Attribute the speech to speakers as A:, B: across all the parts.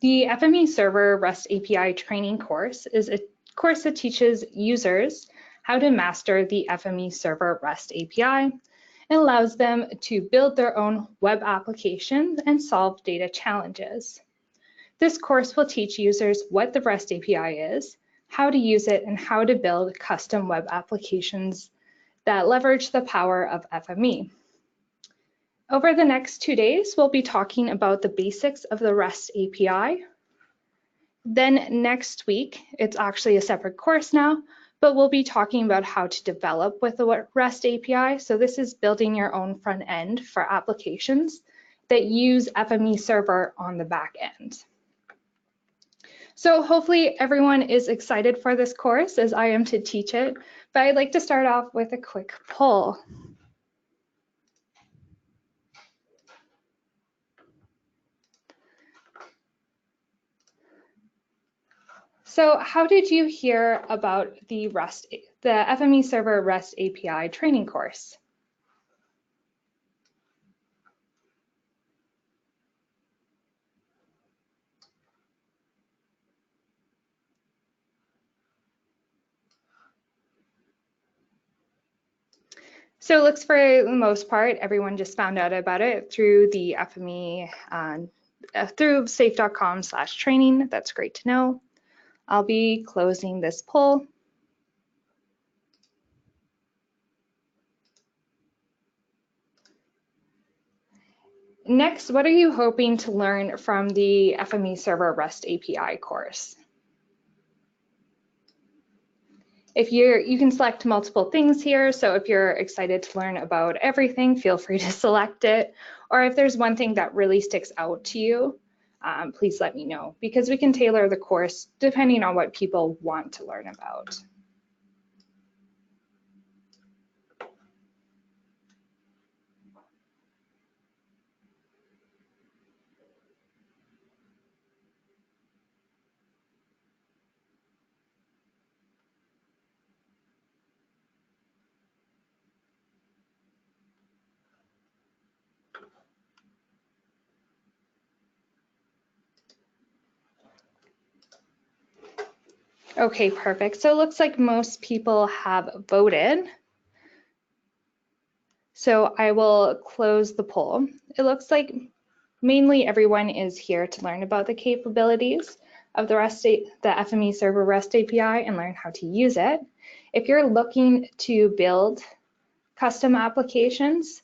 A: The FME Server REST API training course is a course that teaches users how to master the FME Server REST API and allows them to build their own web applications and solve data challenges. This course will teach users what the REST API is, how to use it, and how to build custom web applications that leverage the power of FME. Over the next 2 days, we'll be talking about the basics of the REST API. Then next week, it's actually a separate course now, but we'll be talking about how to develop with the REST API. So this is building your own front end for applications that use FME Server on the back end. So hopefully everyone is excited for this course as I am to teach it, but I'd like to start off with a quick poll. So how did you hear about the FME Server REST API training course? So it looks for the most part, everyone just found out about it through the FME, through safe.com/training. That's great to know. I'll be closing this poll. Next, what are you hoping to learn from the FME Server REST API course? If you can select multiple things here, so if you're excited to learn about everything, feel free to select it. Or if there's one thing that really sticks out to you, please let me know, because we can tailor the course depending on what people want to learn about. Okay, perfect. So it looks like most people have voted. So I will close the poll. It looks like mainly everyone is here to learn about the capabilities of the FME Server REST API and learn how to use it. If you're looking to build custom applications,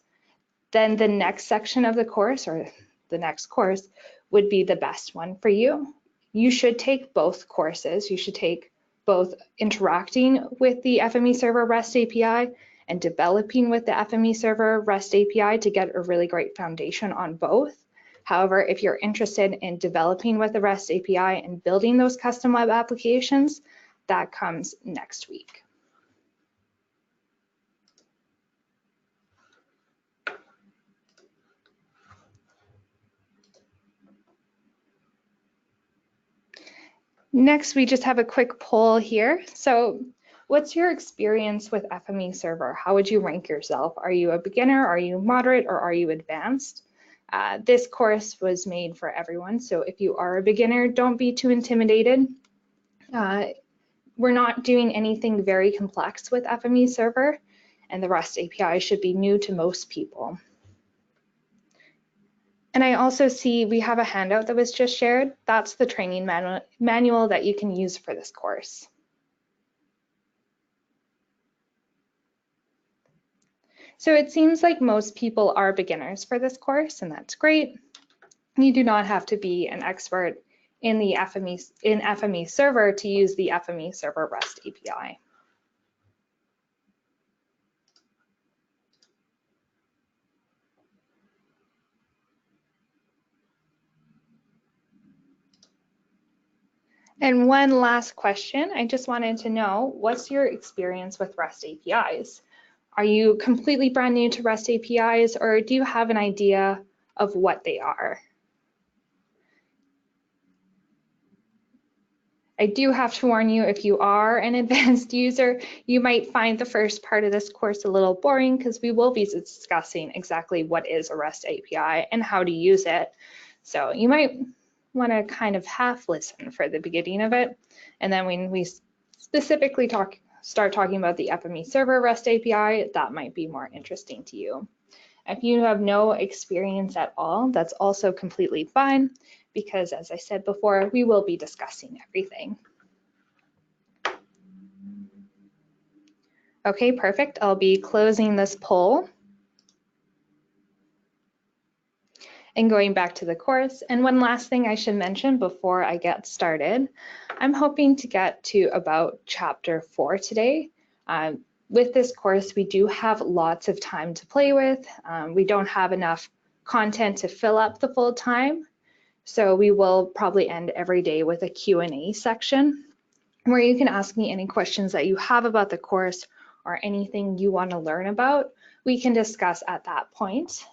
A: then the next section of the course, or the next course, would be the best one for you. You should take both courses. You should take both interacting with the FME Server REST API and developing with the FME Server REST API to get a really great foundation on both. However, if you're interested in developing with the REST API and building those custom web applications, that comes next week. Next, we just have a quick poll here. So what's your experience with FME Server? How would you rank yourself? Are you a beginner, are you moderate, or are you advanced? This course was made for everyone, so if you are a beginner, don't be too intimidated. We're not doing anything very complex with FME Server, and the REST API should be new to most people. And I also see we have a handout that was just shared. That's the training manual that you can use for this course. So it seems like most people are beginners for this course, and that's great. You do not have to be an expert in the FME Server to use the FME Server REST API. And one last question, I just wanted to know, what's your experience with REST APIs? Are you completely brand new to REST APIs, or do you have an idea of what they are? I do have to warn you, if you are an advanced user, you might find the first part of this course a little boring because we will be discussing exactly what is a REST API and how to use it. So you might want to kind of half listen for the beginning of it. And then when we specifically start talking about the FME Server REST API, that might be more interesting to you. If you have no experience at all, that's also completely fine, because as I said before, we will be discussing everything. Okay, perfect. I'll be closing this poll and going back to the course. And one last thing I should mention before I get started, I'm hoping to get to about chapter 4 today. With this course, we do have lots of time to play with. We don't have enough content to fill up the full time. So we will probably end every day with a Q&A section where you can ask me any questions that you have about the course or anything you want to learn about. We can discuss at that point.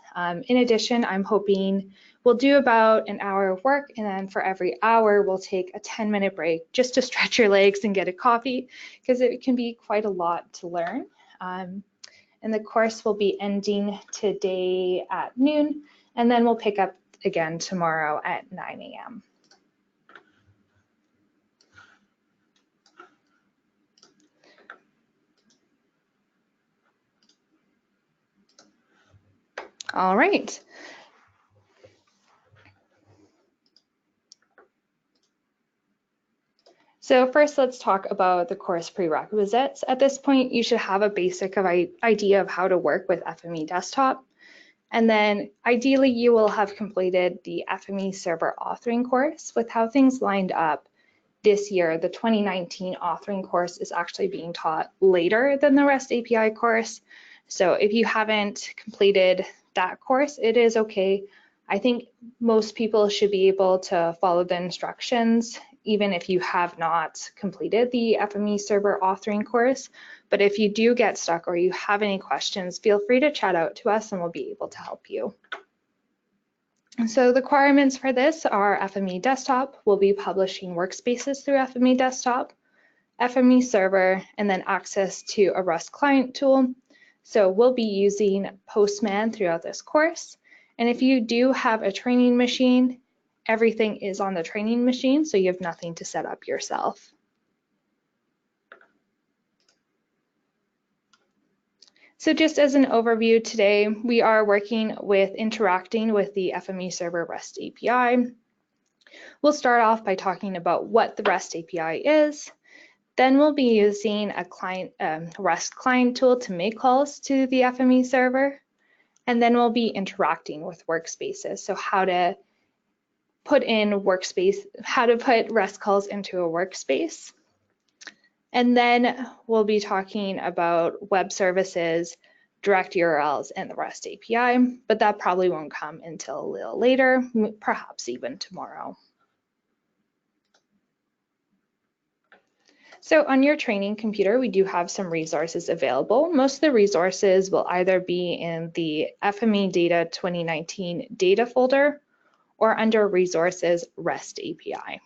A: In addition, I'm hoping we'll do about an hour of work, and then for every hour, we'll take a 10-minute break just to stretch your legs and get a coffee, because it can be quite a lot to learn. And the course will be ending today at noon, and then we'll pick up again tomorrow at 9 a.m. All right. So first, let's talk about the course prerequisites. At this point, you should have a basic idea of how to work with FME Desktop. And then ideally, you will have completed the FME Server Authoring course. With how things lined up this year, the 2019 authoring course is actually being taught later than the REST API course. So if you haven't completed that course, it is okay. I think most people should be able to follow the instructions, even if you have not completed the FME Server Authoring course. But if you do get stuck or you have any questions, feel free to chat out to us and we'll be able to help you. So the requirements for this are FME Desktop. We'll be publishing Workspaces through FME Desktop, FME Server, and then access to a REST client tool. So we'll be using Postman throughout this course. And if you do have a training machine, everything is on the training machine, so you have nothing to set up yourself. So just as an overview today, we are working with interacting with the FME Server REST API. We'll start off by talking about what the REST API is. Then we'll be using a REST client tool to make calls to the FME server. And then we'll be interacting with Workspaces. So how to put REST calls into a workspace. And then we'll be talking about web services, direct URLs, and the REST API, but that probably won't come until a little later, perhaps even tomorrow. So on your training computer, we do have some resources available. Most of the resources will either be in the FME Data 2019 data folder or under Resources REST API.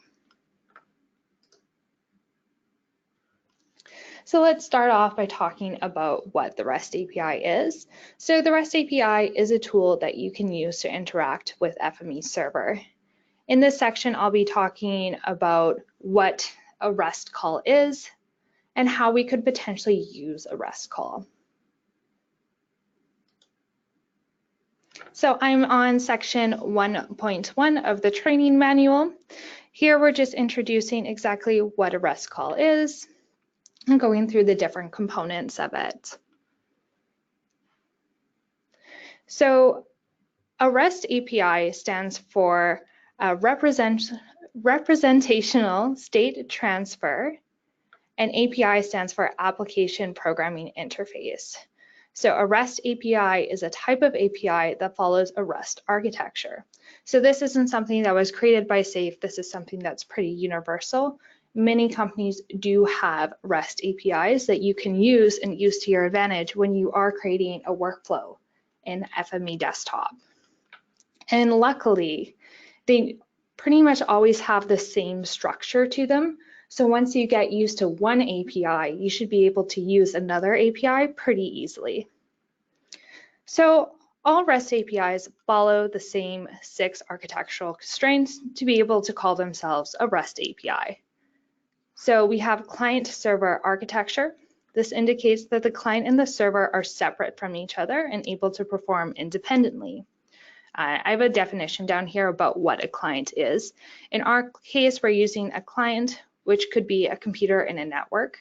A: So let's start off by talking about what the REST API is. So the REST API is a tool that you can use to interact with FME Server. In this section, I'll be talking about what a REST call is and how we could potentially use a REST call. So I'm on section 1.1 of the training manual. Here we're just introducing exactly what a REST call is and going through the different components of it. So a REST API stands for a representational state transfer, and API stands for Application Programming Interface. So a REST API is a type of API that follows a REST architecture. So this isn't something that was created by SAFe. This is something that's pretty universal. Many companies do have REST APIs that you can use and use to your advantage when you are creating a workflow in FME Desktop. And luckily, they pretty much always have the same structure to them. So once you get used to one API, you should be able to use another API pretty easily. So All REST APIs follow the same 6 architectural constraints to be able to call themselves a REST API. So we have client-server architecture. This indicates that the client and the server are separate from each other and able to perform independently. I have a definition down here about what a client is. In our case, we're using a client, which could be a computer in a network.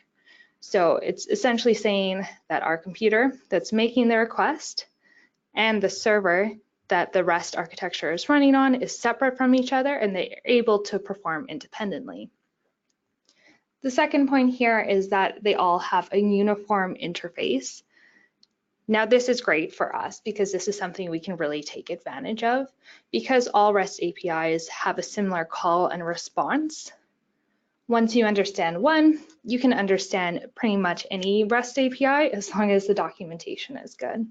A: So it's essentially saying that our computer that's making the request and the server that the REST architecture is running on is separate from each other and they're able to perform independently. The second point here is that they all have a uniform interface. Now this is great for us because this is something we can really take advantage of. Because all REST APIs have a similar call and response, once you understand one, you can understand pretty much any REST API as long as the documentation is good.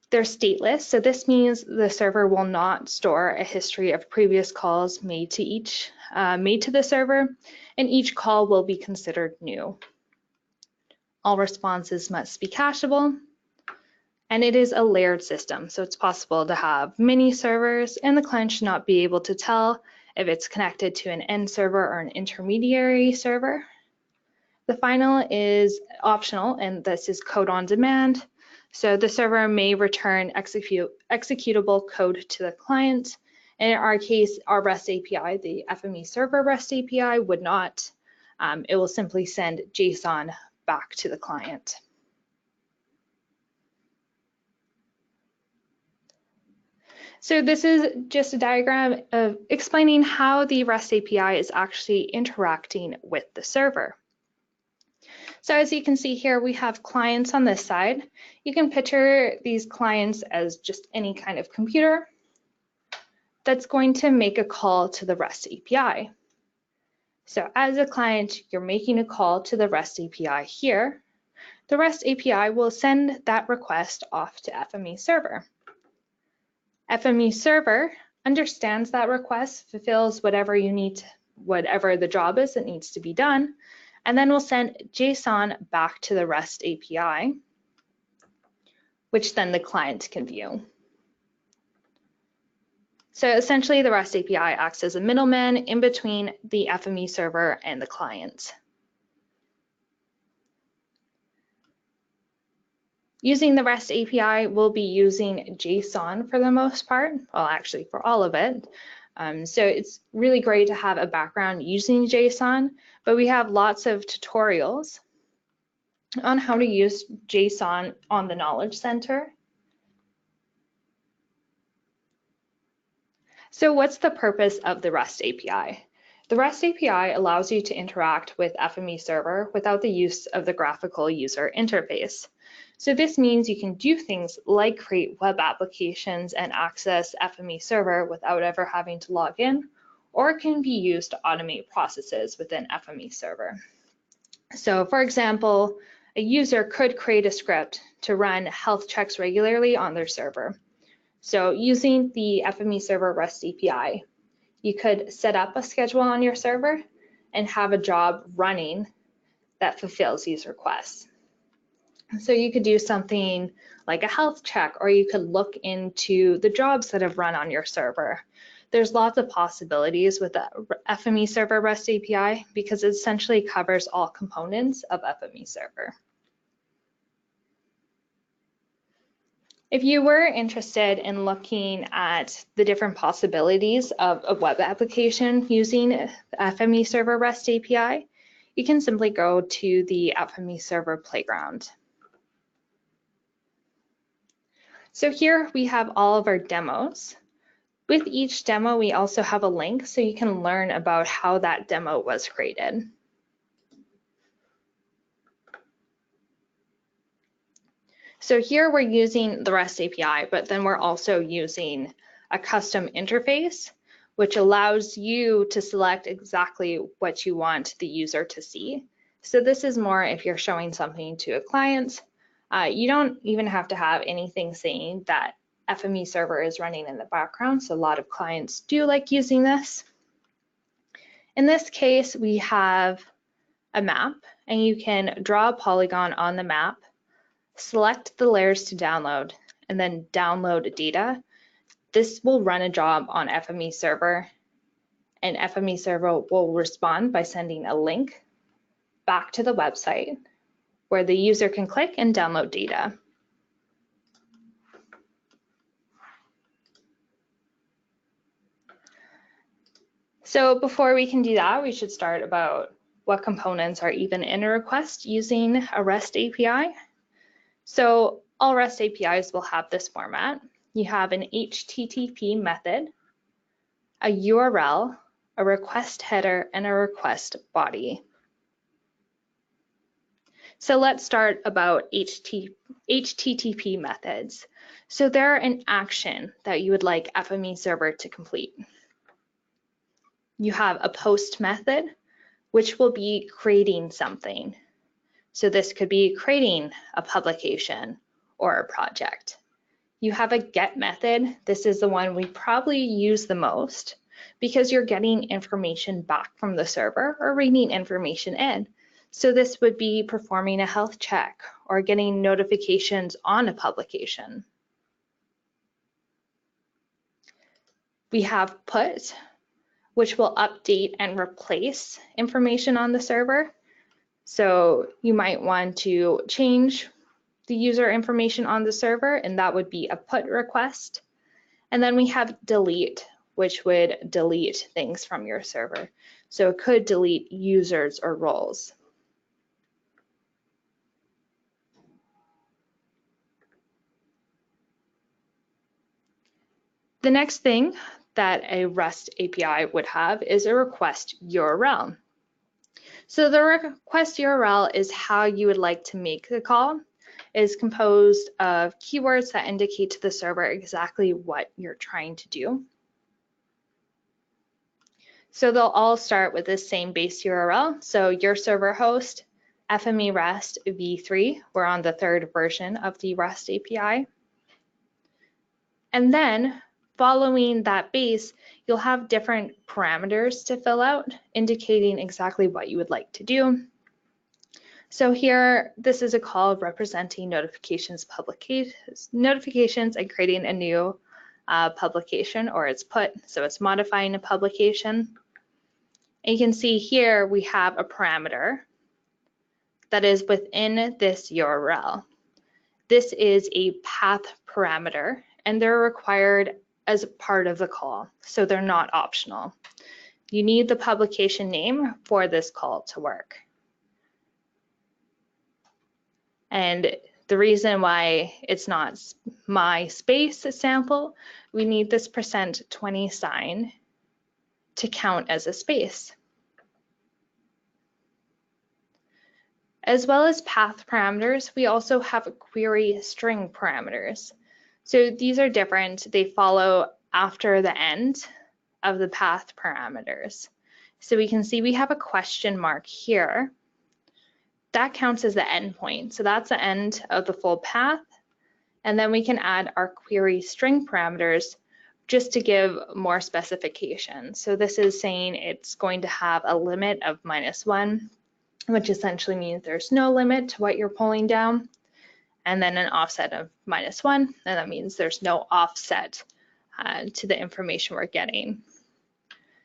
A: They're stateless, so this means the server will not store a history of previous calls made to the server, and each call will be considered new. All responses must be cacheable, and it is a layered system, so it's possible to have many servers, and the client should not be able to tell if it's connected to an end server or an intermediary server. The final is optional, and this is code on demand. So the server may return executable code to the client. And in our case, our REST API, the FME Server REST API, would not. It will simply send JSON back to the client. So this is just a diagram of explaining how the REST API is actually interacting with the server. So as you can see here, we have clients on this side. You can picture these clients as just any kind of computer that's going to make a call to the REST API. So as a client, you're making a call to the REST API here. The REST API will send that request off to FME Server. FME Server understands that request, fulfills whatever the job is that needs to be done, and then we'll send JSON back to the REST API, which then the client can view. So essentially, the REST API acts as a middleman in between the FME server and the client. Using the REST API, we'll be using JSON for the most part, well, actually for all of it. So it's really great to have a background using JSON, but we have lots of tutorials on how to use JSON on the Knowledge Center. So what's the purpose of the REST API? The REST API allows you to interact with FME Server without the use of the graphical user interface. So this means you can do things like create web applications and access FME Server without ever having to log in, or it can be used to automate processes within FME Server. So for example, a user could create a script to run health checks regularly on their server. So using the FME Server REST API, you could set up a schedule on your server and have a job running that fulfills these requests. So you could do something like a health check, or you could look into the jobs that have run on your server. There's lots of possibilities with the FME Server REST API because it essentially covers all components of FME Server. If you were interested in looking at the different possibilities of a web application using the FME Server REST API, you can simply go to the FME Server Playground. So here we have all of our demos. With each demo, we also have a link so you can learn about how that demo was created. So here we're using the REST API, but then we're also using a custom interface, which allows you to select exactly what you want the user to see. So this is more if you're showing something to a client. You don't even have to have anything saying that FME Server is running in the background, so a lot of clients do like using this. In this case, we have a map, and you can draw a polygon on the map select the layers to download, and then download data. This will run a job on FME Server, and FME Server will respond by sending a link back to the website where the user can click and download data. So before we can do that, we should start about what components are even in a request using a REST API. So all REST APIs will have this format. You have an HTTP method, a URL, a request header, and a request body. So let's start about HTTP methods. So they're an action that you would like FME Server to complete. You have a post method, which will be creating something. So this could be creating a publication or a project. You have a get method. This is the one we probably use the most because you're getting information back from the server or reading information in. So this would be performing a health check or getting notifications on a publication. We have put, which will update and replace information on the server. So you might want to change the user information on the server, and that would be a put request. And then we have delete, which would delete things from your server. So it could delete users or roles. The next thing that a REST API would have is a request URL. So the request URL is how you would like to make the call. It is composed of keywords that indicate to the server exactly what you're trying to do. So they'll all start with the same base URL. So your server host, FME REST v3, we're on the 3rd version of the REST API. And then following that base, you'll have different parameters to fill out, indicating exactly what you would like to do. So here, this is a call representing notifications and creating a new publication, or it's put, so it's modifying a publication. And you can see here we have a parameter that is within this URL. This is a path parameter, and they're required as part of the call, so they're not optional. You need the publication name for this call to work. And the reason why it's not my space sample, we need this %20 sign to count as a space. As well as path parameters, we also have query string parameters. So these are different. They follow after the end of the path parameters. So we can see we have a question mark here. That counts as the endpoint. So that's the end of the full path. And then we can add our query string parameters just to give more specification. So this is saying it's going to have a limit of -1, which essentially means there's no limit to what you're pulling down, and then an offset of -1, and that means there's no offset to the information we're getting.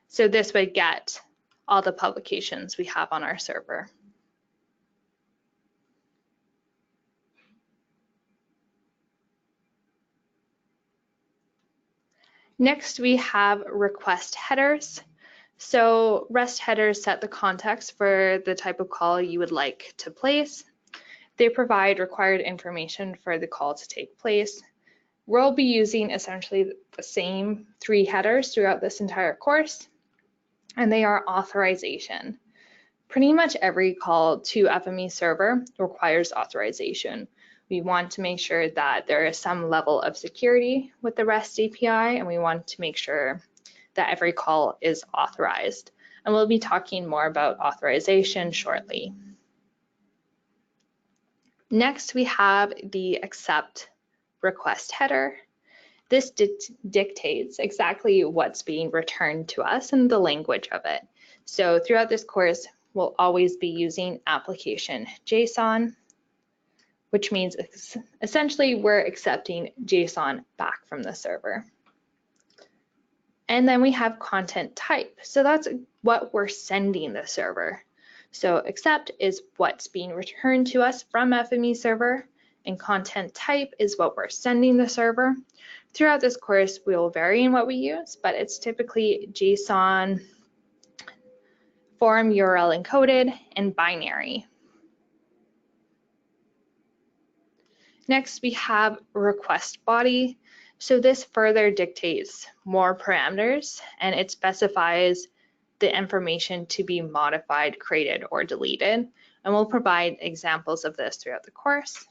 A: So this would get all the publications we have on our server. Next, we have request headers. So REST headers set the context for the type of call you would like to place. They provide required information for the call to take place. We'll be using essentially the same 3 headers throughout this entire course, and they are authorization. Pretty much every call to FME Server requires authorization. We want to make sure that there is some level of security with the REST API, and we want to make sure that every call is authorized. And we'll be talking more about authorization shortly. Next, we have the accept request header. This dictates exactly what's being returned to us and the language of it. So throughout this course, we'll always be using application JSON. which means essentially we're accepting JSON back from the server. And then we have content type. So that's what we're sending the server. So accept is what's being returned to us from FME server, and content type is what we're sending the server. Throughout this course, we will vary in what we use, but it's typically JSON, form URL encoded, and binary. Next, we have request body. So this further dictates more parameters, and it specifies the information to be modified, created, or deleted. And we'll provide examples of this throughout the course.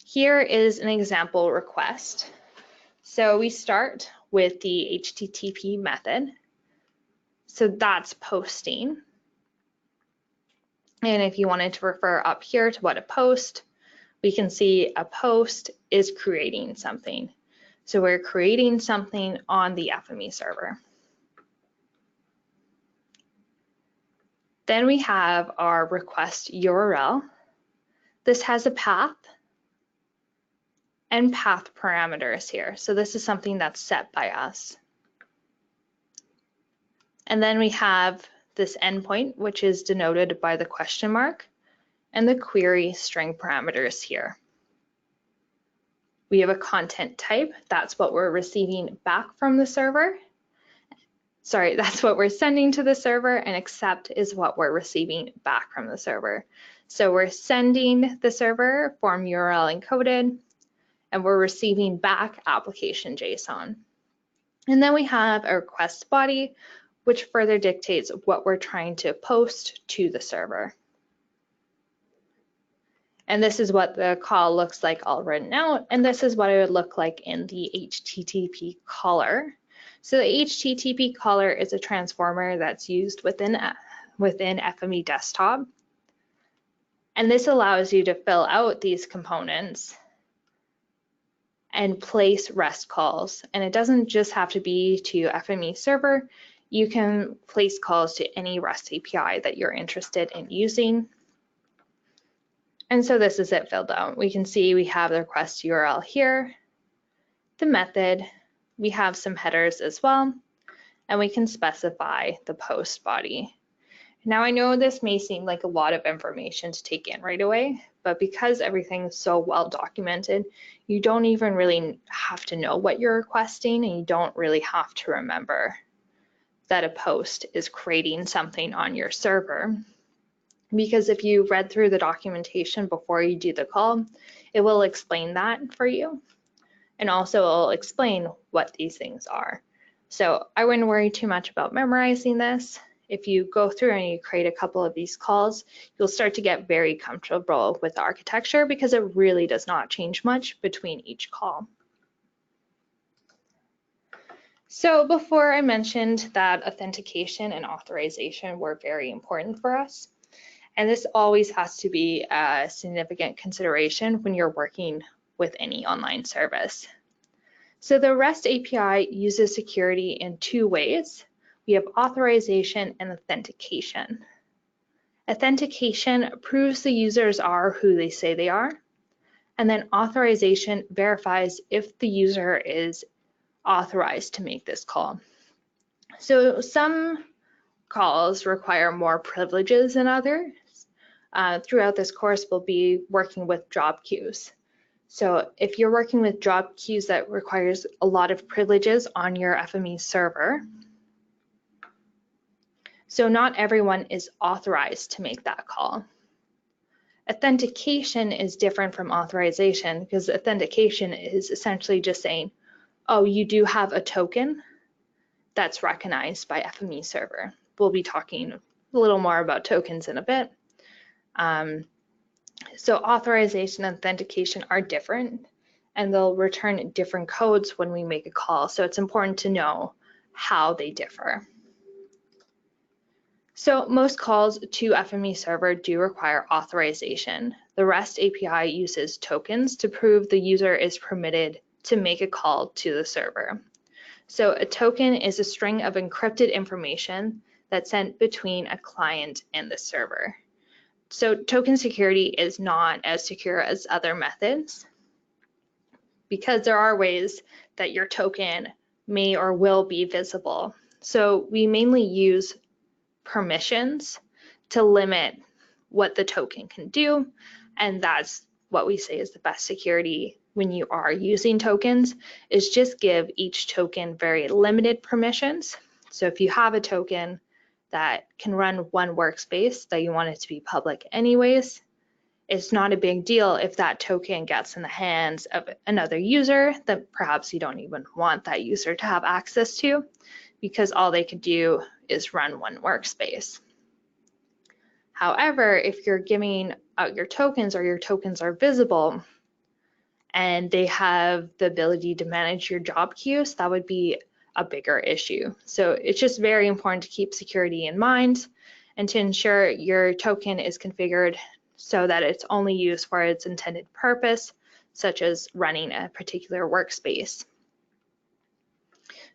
A: Here is an example request. So we start with the HTTP method. So that's posting. And if you wanted to refer up here to what a post, we can see a post is creating something. So we're creating something on the FME server. Then we have our request URL. This has a path and path parameters here. So this is something that's set by us. And then we have this endpoint, which is denoted by the question mark, and the query string parameters here. We have a content type. That's what we're receiving back from the server. Sorry, that's what we're sending to the server, and accept is what we're receiving back from the server. So we're sending the server form URL encoded, and we're receiving back application JSON. And then we have a request body, which further dictates what we're trying to post to the server. And this is what the call looks like all written out, and this is what it would look like in the HTTP caller. So the HTTP caller is a transformer that's used within FME desktop. And this allows you to fill out these components and place REST calls. And it doesn't just have to be to FME server. You can place calls to any REST API that you're interested in using. And so this is it filled out. We can see we have the request URL here, the method, we have some headers as well, and we can specify the post body. Now I know this may seem like a lot of information to take in right away, but because everything's so well documented, you don't even really have to know what you're requesting, and you don't really have to remember that a post is creating something on your server. Because if you read through the documentation before you do the call, it will explain that for you. And also it'll explain what these things are. So I wouldn't worry too much about memorizing this. If you go through and you create a couple of these calls, you'll start to get very comfortable with the architecture because it really does not change much between each call. So before I mentioned that authentication and authorization were very important for us. And this always has to be a significant consideration when you're working with any online service. So the REST API uses security in two ways. We have authorization and authentication. Authentication proves the users are who they say they are. And then authorization verifies if the user is authorized to make this call. So some calls require more privileges than others. Throughout this course, we'll be working with job queues. So if you're working with job queues that requires a lot of privileges on your FME server, so not everyone is authorized to make that call. Authentication is different from authorization because authentication is essentially just saying, oh, you do have a token that's recognized by FME server. We'll be talking a little more about tokens in a bit. So authorization and authentication are different, and they'll return different codes when we make a call. So it's important to know how they differ. So most calls to FME server do require authorization. The REST API uses tokens to prove the user is permitted to make a call to the server. So a token is a string of encrypted information that's sent between a client and the server. So token security is not as secure as other methods because there are ways that your token may or will be visible. So we mainly use permissions to limit what the token can do, and that's what we say is the best security when you are using tokens, is just give each token very limited permissions. So if you have a token that can run one workspace that you want it to be public anyways, it's not a big deal if that token gets in the hands of another user that perhaps you don't even want that user to have access to, because all they could do is run one workspace. However, if you're giving out your tokens or your tokens are visible and they have the ability to manage your job queues, that would be a bigger issue. So it's just very important to keep security in mind and to ensure your token is configured so that it's only used for its intended purpose, such as running a particular workspace.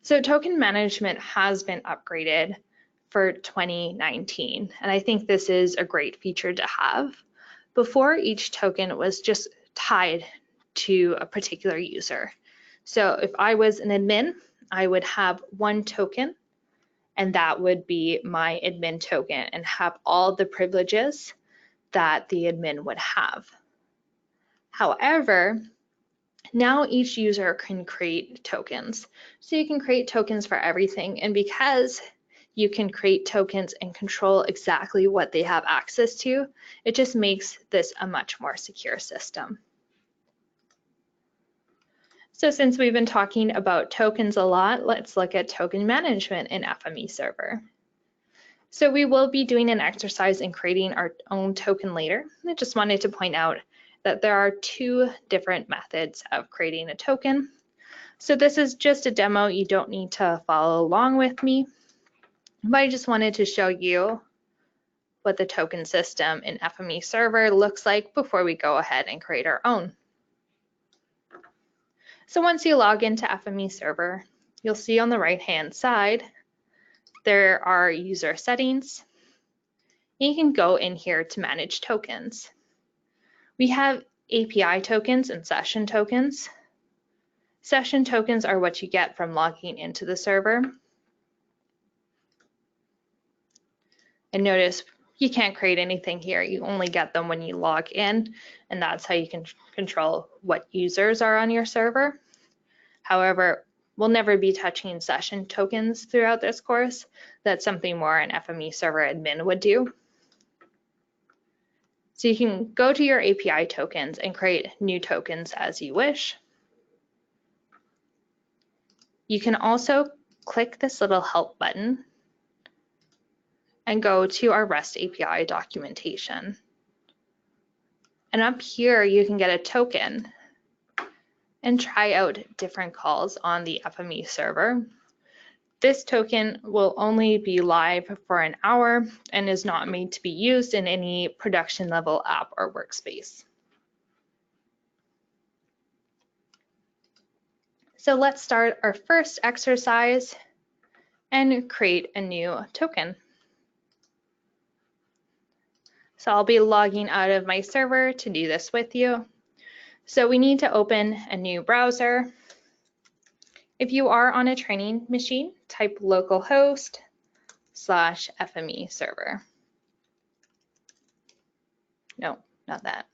A: So token management has been upgraded for 2019, and I think this is a great feature to have. Before, each token was just tied to a particular user. So if I was an admin, I would have one token, and that would be my admin token and have all the privileges that the admin would have. However, now each user can create tokens. So you can create tokens for everything, and because you can create tokens and control exactly what they have access to, it just makes this a much more secure system. So since we've been talking about tokens a lot, let's look at token management in FME Server. So we will be doing an exercise in creating our own token later. I just wanted to point out that there are two different methods of creating a token. So this is just a demo. You don't need to follow along with me, but I just wanted to show you what the token system in FME Server looks like before we go ahead and create our own. So once you log into FME Server, you'll see on the right-hand side, there are user settings. You can go in here to manage tokens. We have API tokens and session tokens. Session tokens are what you get from logging into the server. And notice you can't create anything here. You only get them when you log in, and that's how you can control what users are on your server. However, we'll never be touching session tokens throughout this course. That's something more an FME Server admin would do. So you can go to your API tokens and create new tokens as you wish. You can also click this little help button and go to our REST API documentation. And up here, you can get a token and try out different calls on the FME server. This token will only be live for an hour and is not made to be used in any production level app or workspace. So let's start our first exercise and create a new token. So I'll be logging out of my server to do this with you. So we need to open a new browser. If you are on a training machine, type localhost/FME server. No, not that.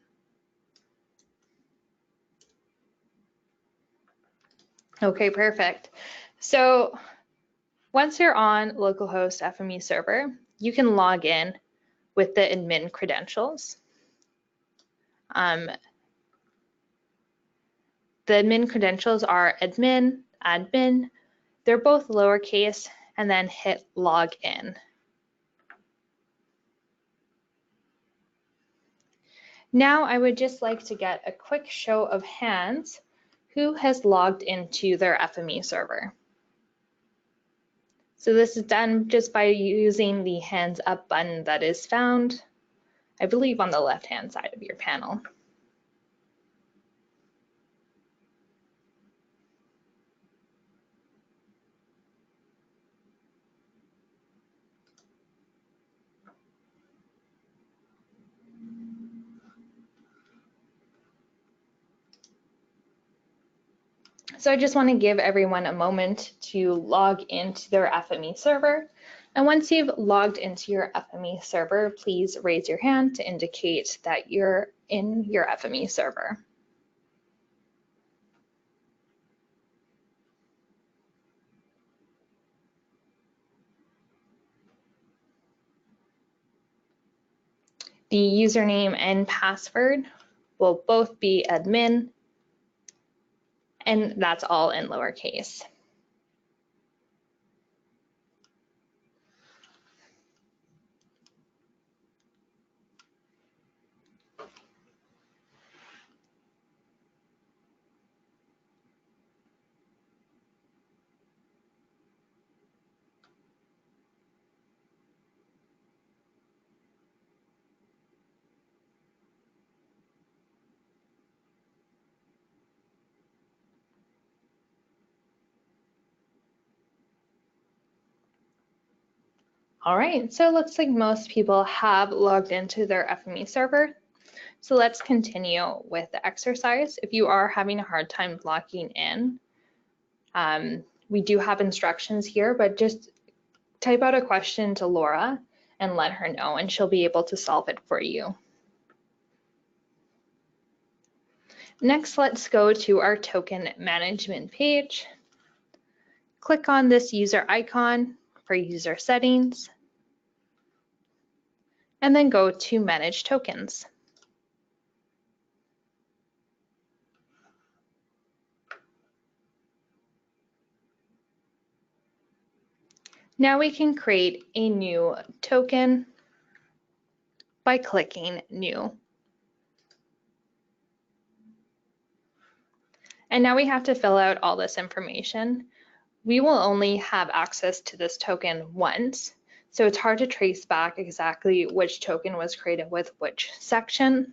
A: Okay, perfect. So once you're on localhost FME server, you can log in with the admin credentials. The admin credentials are admin, admin. They're both lowercase, and then hit login. Now I would just like to get a quick show of hands who has logged into their FME server. So this is done just by using the hands up button that is found, I believe, on the left-hand side of your panel. So I just want to give everyone a moment to log into their FME server. And once you've logged into your FME server, please raise your hand to indicate that you're in your FME server. The username and password will both be admin, and that's all in lowercase. All right, so it looks like most people have logged into their FME server. So let's continue with the exercise. If you are having a hard time logging in, we do have instructions here, but just type out a question to Laura and let her know, and she'll be able to solve it for you. Next, let's go to our token management page. Click on this user icon for user settings, and then go to manage tokens. Now we can create a new token by clicking new. And now we have to fill out all this information. We will only have access to this token once, so it's hard to trace back exactly which token was created with which section.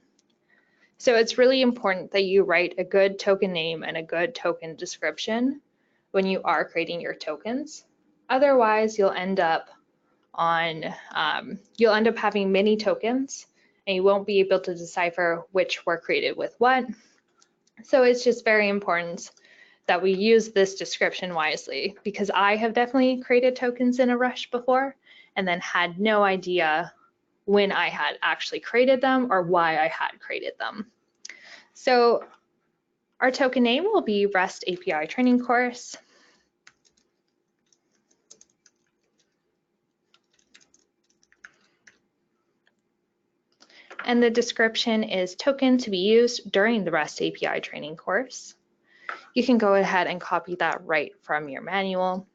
A: So it's really important that you write a good token name and a good token description when you are creating your tokens. Otherwise, you'll end up having many tokens, and you won't be able to decipher which were created with what. So it's just very important that we use this description wisely, because I have definitely created tokens in a rush before and then had no idea when I had actually created them or why I had created them. So our token name will be REST API training course. And the description is token to be used during the REST API training course. You can go ahead and copy that right from your manual.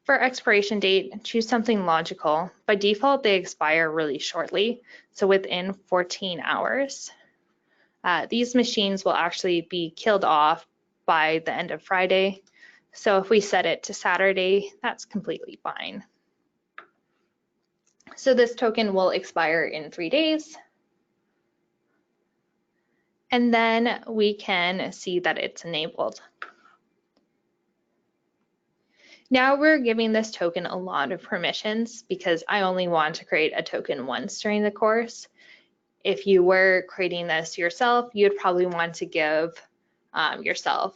A: For expiration date, choose something logical. By default, they expire really shortly, so within 14 hours. These machines will actually be killed off by the end of Friday. So if we set it to Saturday, that's completely fine. So this token will expire in 3 days. And then we can see that it's enabled. Now we're giving this token a lot of permissions because I only want to create a token once during the course. If you were creating this yourself, you'd probably want to give yourself,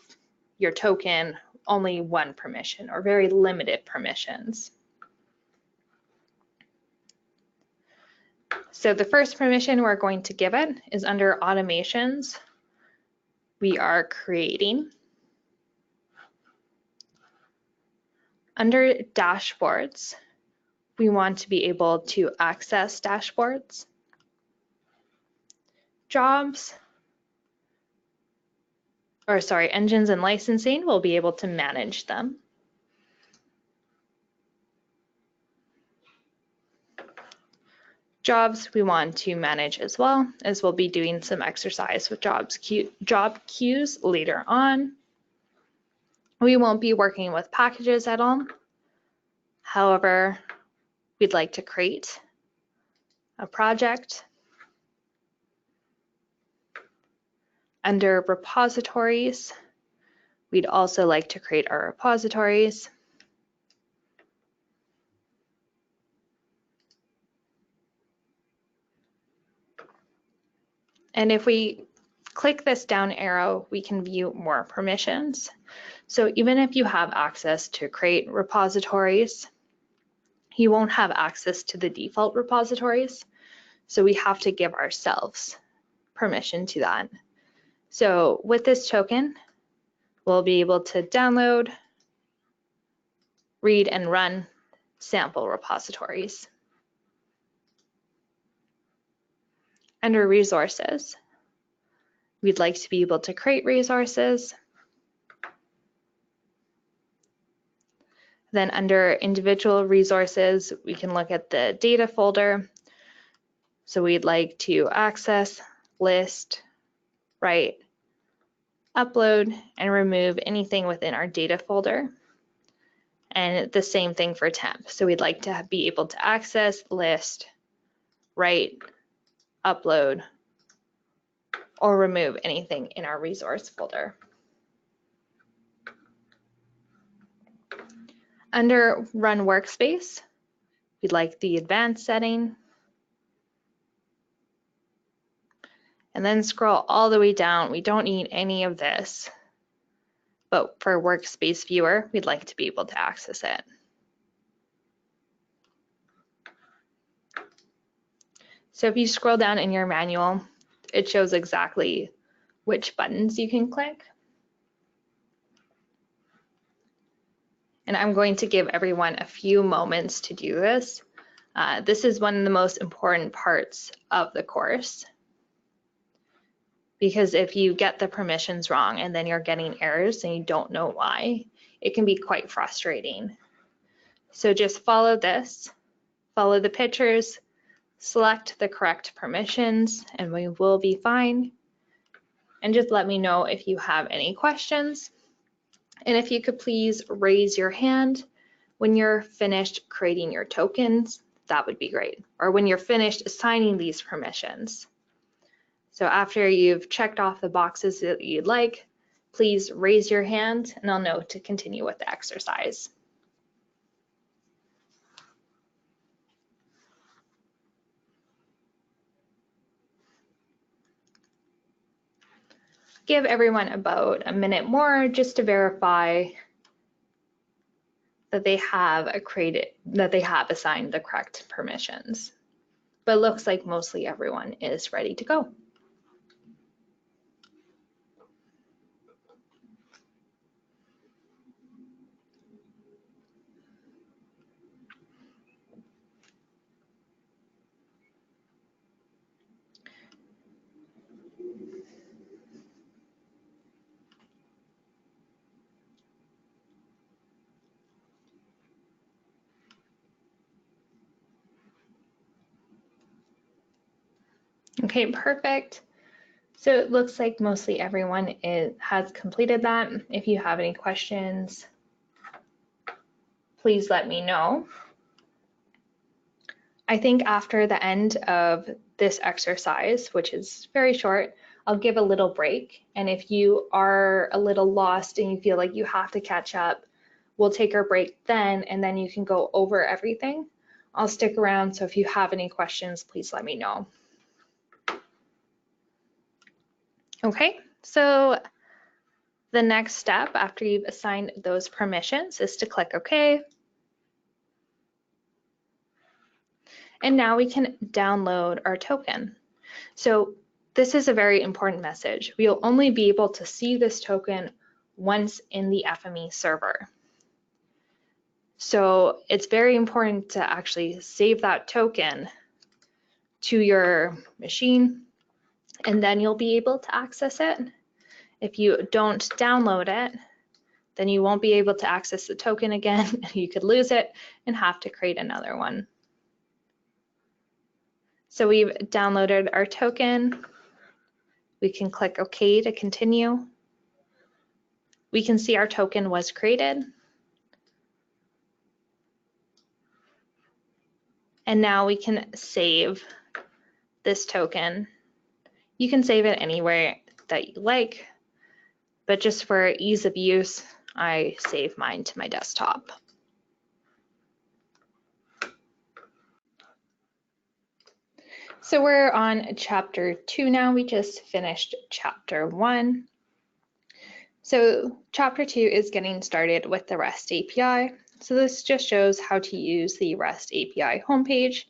A: your token, only one permission or very limited permissions. So the first permission we're going to give it is under automations. We are creating. Under dashboards, we want to be able to access dashboards. Jobs, engines and licensing, we'll be able to manage them. Jobs we want to manage as well, as we'll be doing some exercise with job queues later on. We won't be working with packages at all. However, we'd like to create a project. Under repositories, we'd also like to create our repositories. And if we click this down arrow, we can view more permissions. So even if you have access to create repositories, you won't have access to the default repositories. So we have to give ourselves permission to that. So with this token, we'll be able to download, read, and run sample repositories. Under resources, we'd like to be able to create resources. Then under individual resources, we can look at the data folder. So we'd like to access, list, write, upload, and remove anything within our data folder. And the same thing for temp. So we'd like to be able to access, list, write, upload, or remove anything in our resource folder. Under Run Workspace, we'd like the advanced setting. And then scroll all the way down. We don't need any of this. But for Workspace Viewer, we'd like to be able to access it. So if you scroll down in your manual, it shows exactly which buttons you can click. And I'm going to give everyone a few moments to do this. This is one of the most important parts of the course, because if you get the permissions wrong and then you're getting errors and you don't know why, it can be quite frustrating. So just follow this, follow the pictures, select the correct permissions, and we will be fine. And just let me know if you have any questions. And if you could please raise your hand when you're finished creating your tokens, that would be great. Or when you're finished assigning these permissions. So after you've checked off the boxes that you'd like, please raise your hand and I'll know to continue with the exercise. Give everyone about a minute more just to verify that they have assigned the correct permissions. But it looks like mostly everyone is ready to go. Okay, perfect. So it looks like mostly everyone has completed that. If you have any questions, please let me know. I think after the end of this exercise, which is very short, I'll give a little break. And if you are a little lost and you feel like you have to catch up, we'll take our break then, and then you can go over everything. I'll stick around, so if you have any questions, please let me know. Okay, so the next step after you've assigned those permissions is to click OK. And now we can download our token. So this is a very important message. We'll only be able to see this token once in the FME server. So it's very important to actually save that token to your machine, and then you'll be able to access it. If you don't download it, then you won't be able to access the token again. You could lose it and have to create another one. So we've downloaded our token. We can click OK to continue. We can see our token was created. And now we can save this token. You can save it anywhere that you like, but just for ease of use, I save mine to my desktop. So we're on chapter 2 now. We just finished chapter 1. So chapter 2 is getting started with the REST API. So this just shows how to use the REST API homepage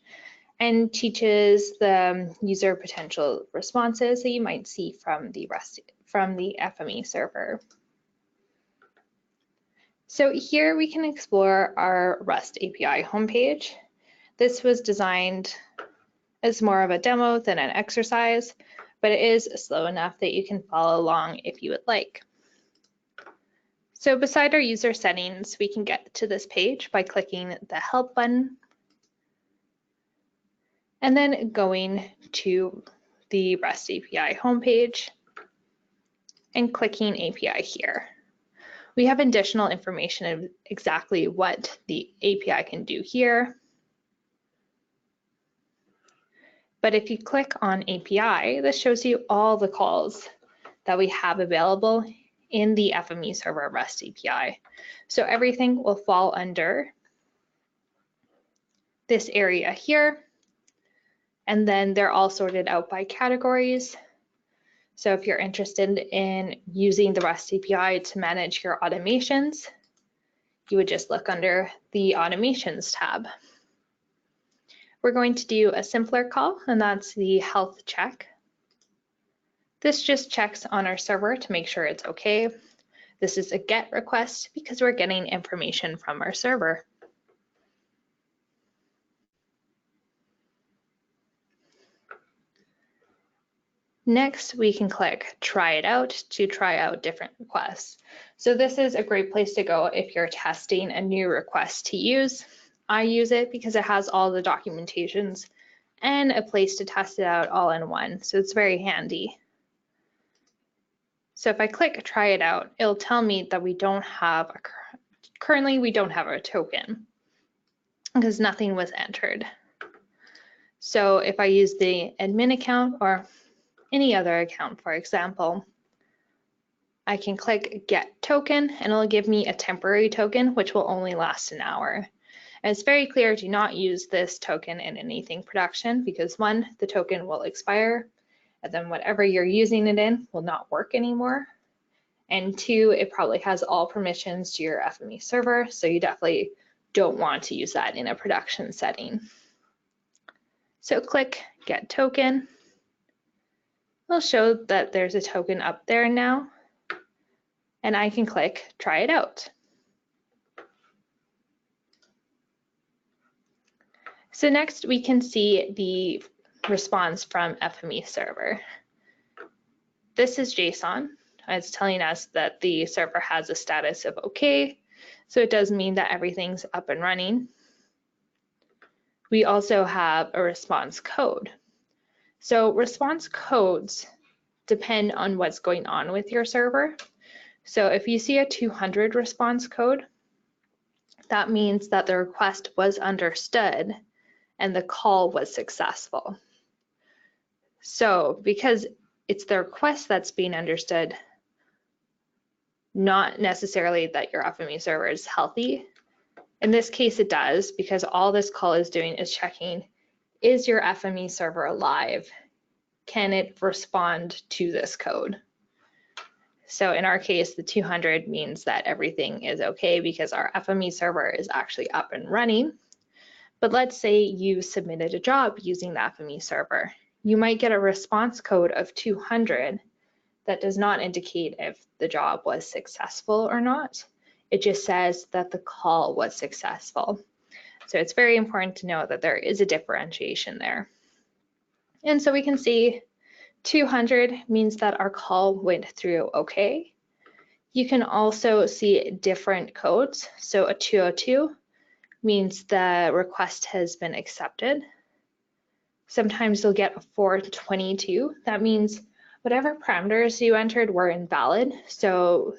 A: and teaches the user potential responses that you might see from the FME server. So here we can explore our REST API homepage. This was designed as more of a demo than an exercise, but it is slow enough that you can follow along if you would like. So beside our user settings, we can get to this page by clicking the Help button and then going to the REST API homepage and clicking API here. We have additional information of exactly what the API can do here. But if you click on API, this shows you all the calls that we have available in the FME Server REST API. So everything will fall under this area here. And then they're all sorted out by categories. So if you're interested in using the REST API to manage your automations, you would just look under the Automations tab. We're going to do a simpler call, and that's the health check. This just checks on our server to make sure it's okay. This is a GET request because we're getting information from our server. Next, we can click Try It Out to try out different requests. So this is a great place to go if you're testing a new request to use. I use it because it has all the documentations and a place to test it out all in one, so it's very handy. So if I click Try It Out, it'll tell me that currently we don't have a token because nothing was entered. So if I use the admin account or any other account, for example, I can click Get Token and it'll give me a temporary token which will only last an hour. And it's very clear to not use this token in anything production because 1, the token will expire, and then whatever you're using it in will not work anymore. And 2, it probably has all permissions to your FME server, so you definitely don't want to use that in a production setting. So click Get Token. It'll show that there's a token up there now, and I can click Try It Out. So next we can see the response from FME server. This is JSON. It's telling us that the server has a status of OK, so it does mean that everything's up and running. We also have a response code. So response codes depend on what's going on with your server. So if you see a 200 response code, that means that the request was understood and the call was successful. So because it's the request that's being understood, not necessarily that your FME server is healthy. In this case, it does, because all this call is doing is checking, is your FME server alive? Can it respond to this code? So in our case, the 200 means that everything is okay because our FME server is actually up and running. But let's say you submitted a job using the FME server. You might get a response code of 200 that does not indicate if the job was successful or not. It just says that the call was successful. So it's very important to know that there is a differentiation there. And so we can see 200 means that our call went through okay. You can also see different codes. So a 202 means the request has been accepted. Sometimes you'll get a 422. That means whatever parameters you entered were invalid. So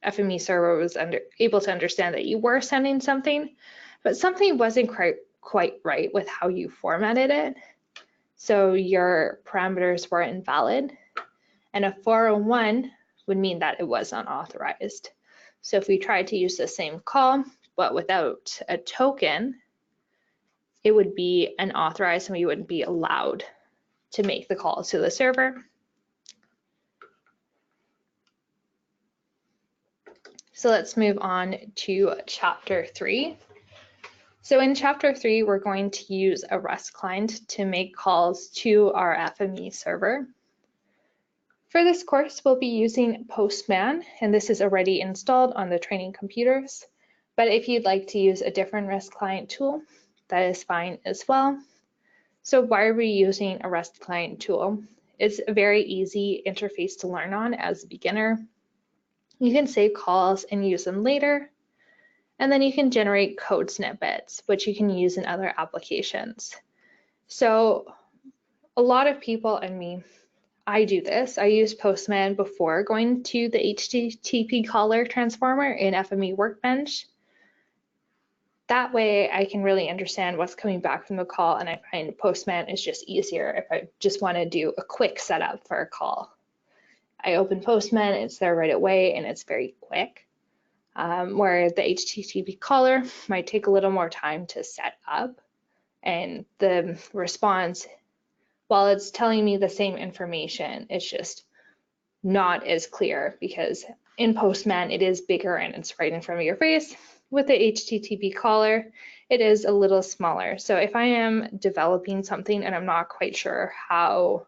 A: FME server was able to understand that you were sending something, but something wasn't quite right with how you formatted it. So your parameters were invalid. And a 401 would mean that it was unauthorized. So if we tried to use the same call, but without a token, it would be unauthorized and we wouldn't be allowed to make the call to the server. So let's move on to chapter 3. So in chapter 3, we're going to use a REST client to make calls to our FME server. For this course, we'll be using Postman, and this is already installed on the training computers. But if you'd like to use a different REST client tool, that is fine as well. So why are we using a REST client tool? It's a very easy interface to learn on as a beginner. You can save calls and use them later. And then you can generate code snippets, which you can use in other applications. So a lot of people, and me, I do this. I use Postman before going to the HTTP caller transformer in FME Workbench. That way I can really understand what's coming back from the call, and I find Postman is just easier if I just want to do a quick setup for a call. I open Postman, it's there right away, and it's very quick. Where the HTTP caller might take a little more time to set up, and the response, while it's telling me the same information, it's just not as clear because in Postman it is bigger and it's right in front of your face. With the HTTP caller, it is a little smaller. So if I am developing something and I'm not quite sure how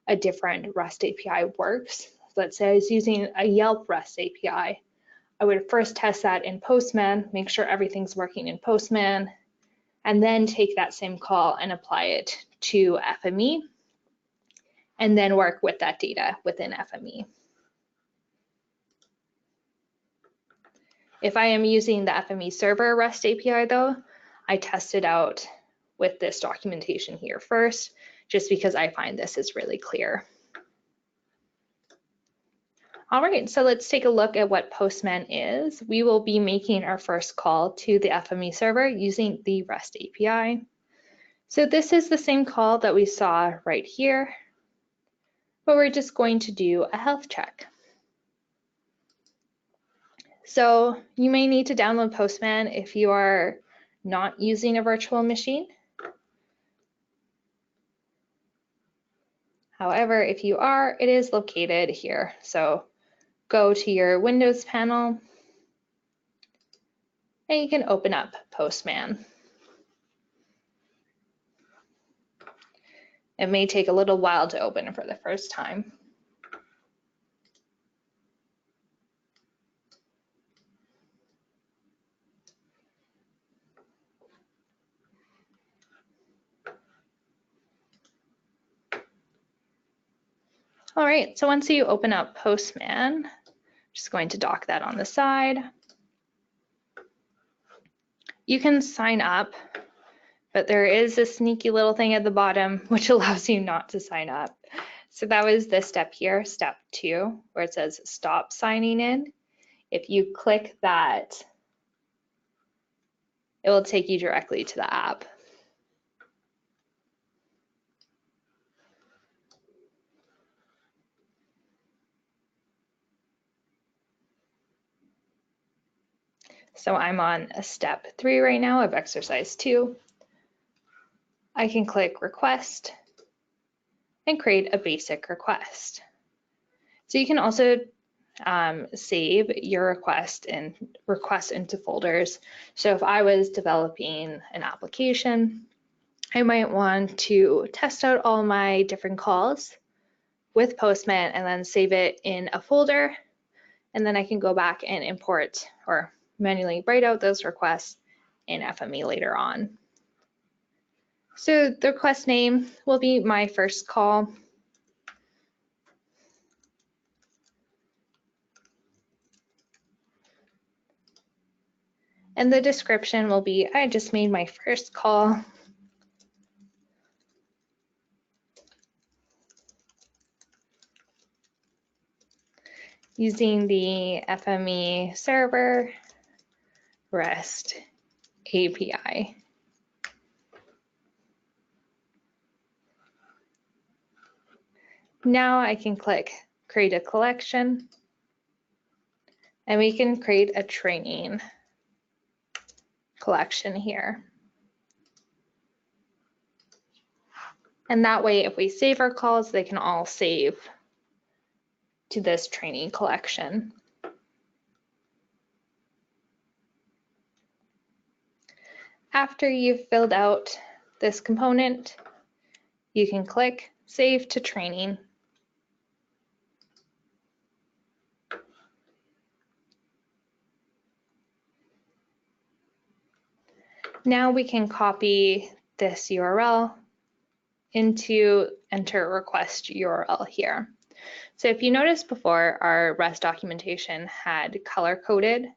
A: a different REST API works, let's say I was using a Yelp REST API, I would first test that in Postman, make sure everything's working in Postman, and then take that same call and apply it to FME, and then work with that data within FME. If I am using the FME Server REST API though, I test it out with this documentation here first, just because I find this is really clear. All right, so let's take a look at what Postman is. We will be making our first call to the FME server using the REST API. So this is the same call that we saw right here, but we're just going to do a health check. So you may need to download Postman if you are not using a virtual machine. However, if you are, it is located here. So go to your Windows panel and you can open up Postman. It may take a little while to open for the first time. All right, so once you open up Postman, just going to dock that on the side. You can sign up, but there is a sneaky little thing at the bottom which allows you not to sign up. So that was this step here, step 2, where it says stop signing in. If you click that, it will take you directly to the app. So I'm on a step 3 right now of exercise 2. I can click request and create a basic request. So you can also save your request into folders. So if I was developing an application, I might want to test out all my different calls with Postman and then save it in a folder. And then I can go back and import or manually write out those requests in FME later on. So the request name will be my first call. And the description will be, I just made my first call. Using the FME Server REST API. Now I can click create a collection, and we can create a training collection here. And that way, if we save our calls, they can all save to this training collection. After you've filled out this component, you can click Save to Training. Now we can copy this URL into enter request URL here. So if you noticed before, our REST documentation had color-coded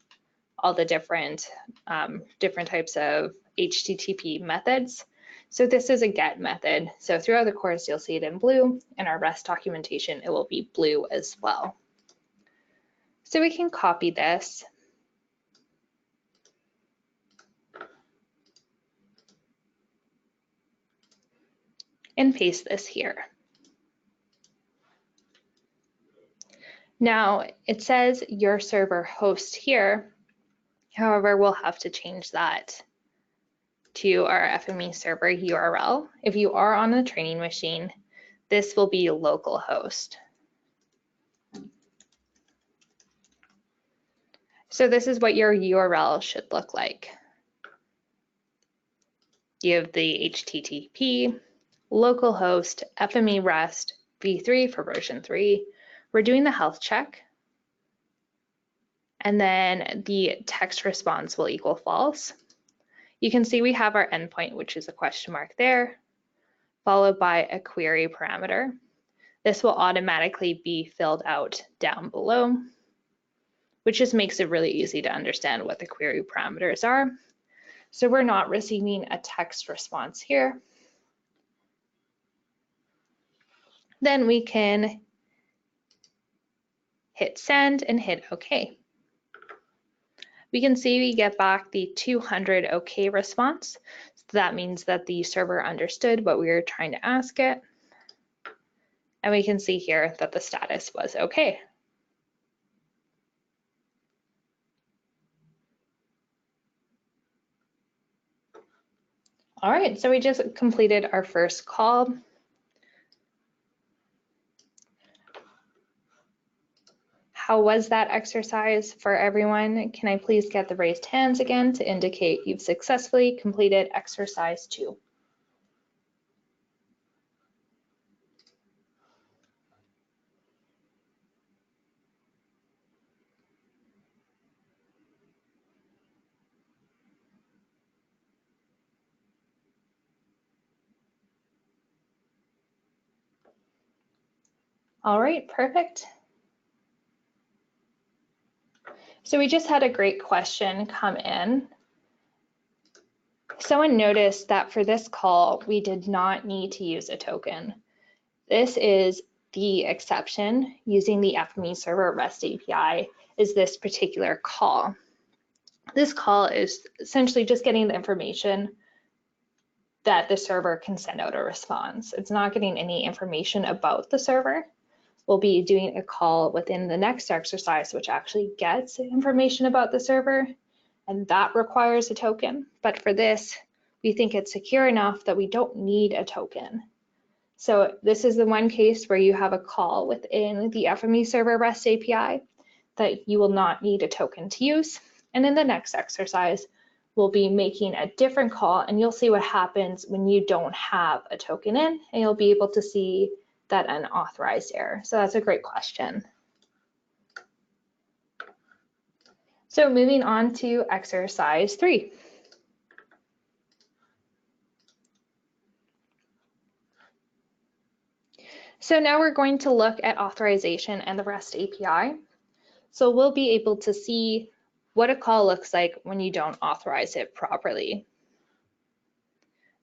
A: all the different types of HTTP methods. So this is a get method. So throughout the course, you'll see it in blue. In our REST documentation, it will be blue as well. So we can copy this. And paste this here. Now it says your server host here. However, we'll have to change that to our FME server URL. If you are on a training machine, this will be localhost. So this is what your URL should look like. You have the HTTP, localhost, FME REST, v3 for version 3. We're doing the health check. And then the text response will equal false. You can see we have our endpoint, which is a question mark there, followed by a query parameter. This will automatically be filled out down below, which just makes it really easy to understand what the query parameters are. So we're not receiving a text response here. Then we can hit send and hit OK. We can see we get back the 200 OK response. So that means that the server understood what we were trying to ask it. And we can see here that the status was OK. All right, so we just completed our first call. How was that exercise for everyone? Can I please get the raised hands again to indicate you've successfully completed exercise 2? All right, perfect. So we just had a great question come in. Someone noticed that for this call, we did not need to use a token. This is the exception using the FME Server REST API is this particular call. This call is essentially just getting the information that the server can send out a response. It's not getting any information about the server. We'll be doing a call within the next exercise, which actually gets information about the server, and that requires a token. But for this, we think it's secure enough that we don't need a token. So this is the one case where you have a call within the FME Server REST API that you will not need a token to use. And in the next exercise, we'll be making a different call, and you'll see what happens when you don't have a token in, and you'll be able to see that unauthorized error. So that's a great question. So moving on to exercise 3. So now we're going to look at authorization and the REST API. So we'll be able to see what a call looks like when you don't authorize it properly.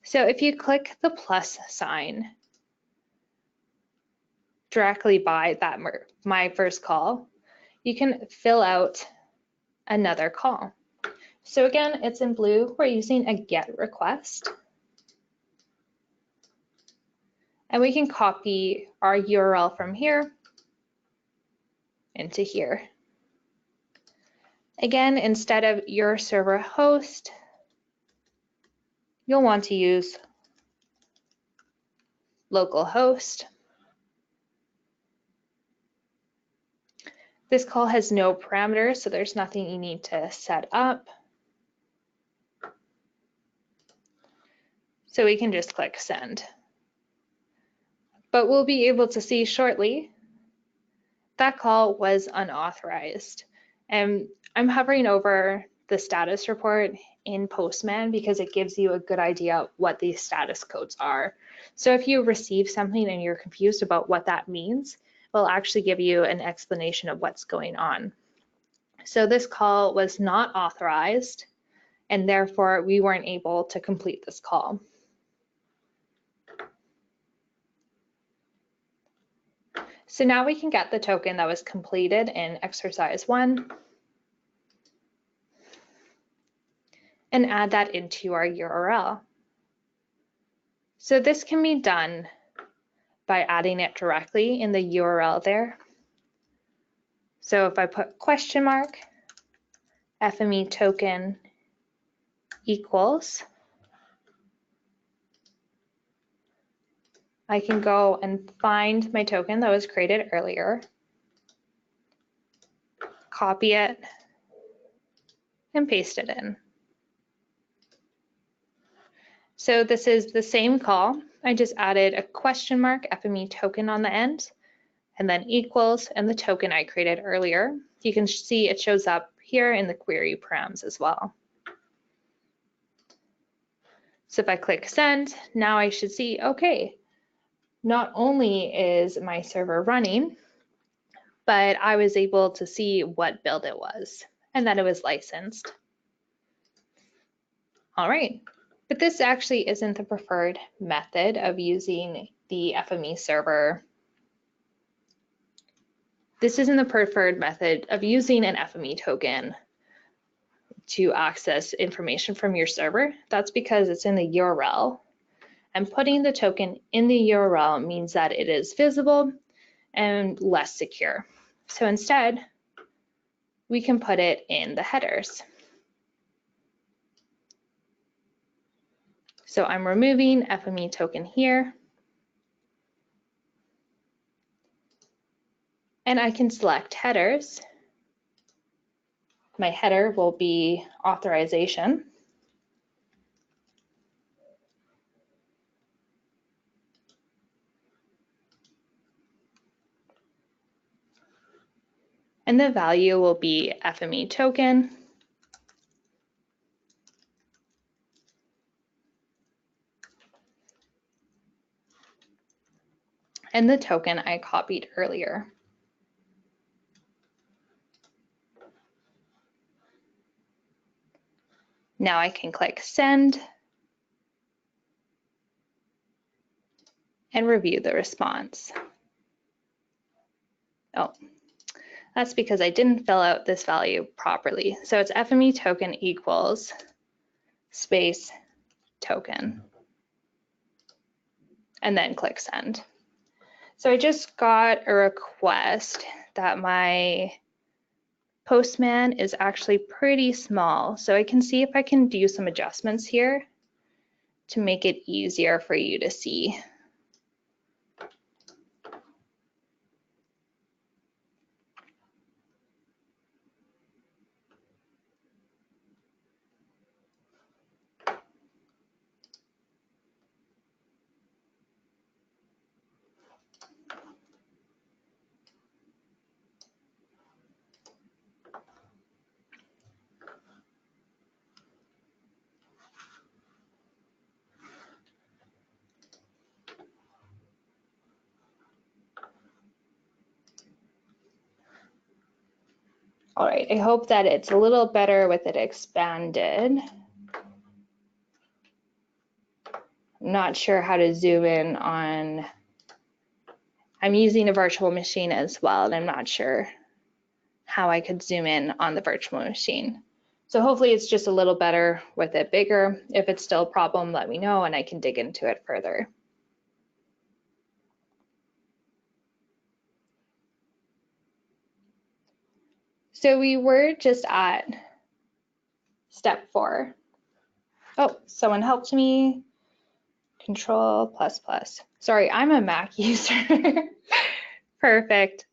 A: So if you click the plus sign directly by that my first call, you can fill out another call. So again, it's in blue. We're using a GET request. And we can copy our URL from here into here. Again, instead of your server host, you'll want to use localhost. This call has no parameters, so there's nothing you need to set up. So we can just click send. But we'll be able to see shortly that call was unauthorized. And I'm hovering over the status report in Postman because it gives you a good idea what these status codes are. So if you receive something and you're confused about what that means, it'll actually give you an explanation of what's going on. So this call was not authorized, and therefore we weren't able to complete this call. So now we can get the token that was completed in exercise 1 and add that into our URL. So this can be done by adding it directly in the URL there. So if I put question mark, FME token equals, I can go and find my token that was created earlier, copy it, and paste it in. So this is the same call. I just added a question mark FME token on the end, and then equals and the token I created earlier. You can see it shows up here in the query params as well. So if I click send, now I should see, okay, not only is my server running, but I was able to see what build it was and that it was licensed. All right, but this actually isn't the preferred method of using the FME server. This isn't the preferred method of using an FME token to access information from your server. That's because it's in the URL. And putting the token in the URL means that it is visible and less secure. So instead, we can put it in the headers. So I'm removing FME token here. And I can select headers. My header will be authorization. And the value will be FME token. And the token I copied earlier. Now I can click send and review the response. Oh, that's because I didn't fill out this value properly. So it's FME token equals space token, and then click send. So I just got a request that my Postman is actually pretty small. So I can see if I can do some adjustments here to make it easier for you to see. All right, I hope that it's a little better with it expanded. I'm not sure how to zoom in on, I'm using a virtual machine as well, and I'm not sure how I could zoom in on the virtual machine. So hopefully it's just a little better with it bigger. If it's still a problem, let me know and I can dig into it further. So we were just at step 4. Oh, someone helped me. Control++. Sorry, I'm a Mac user. Perfect.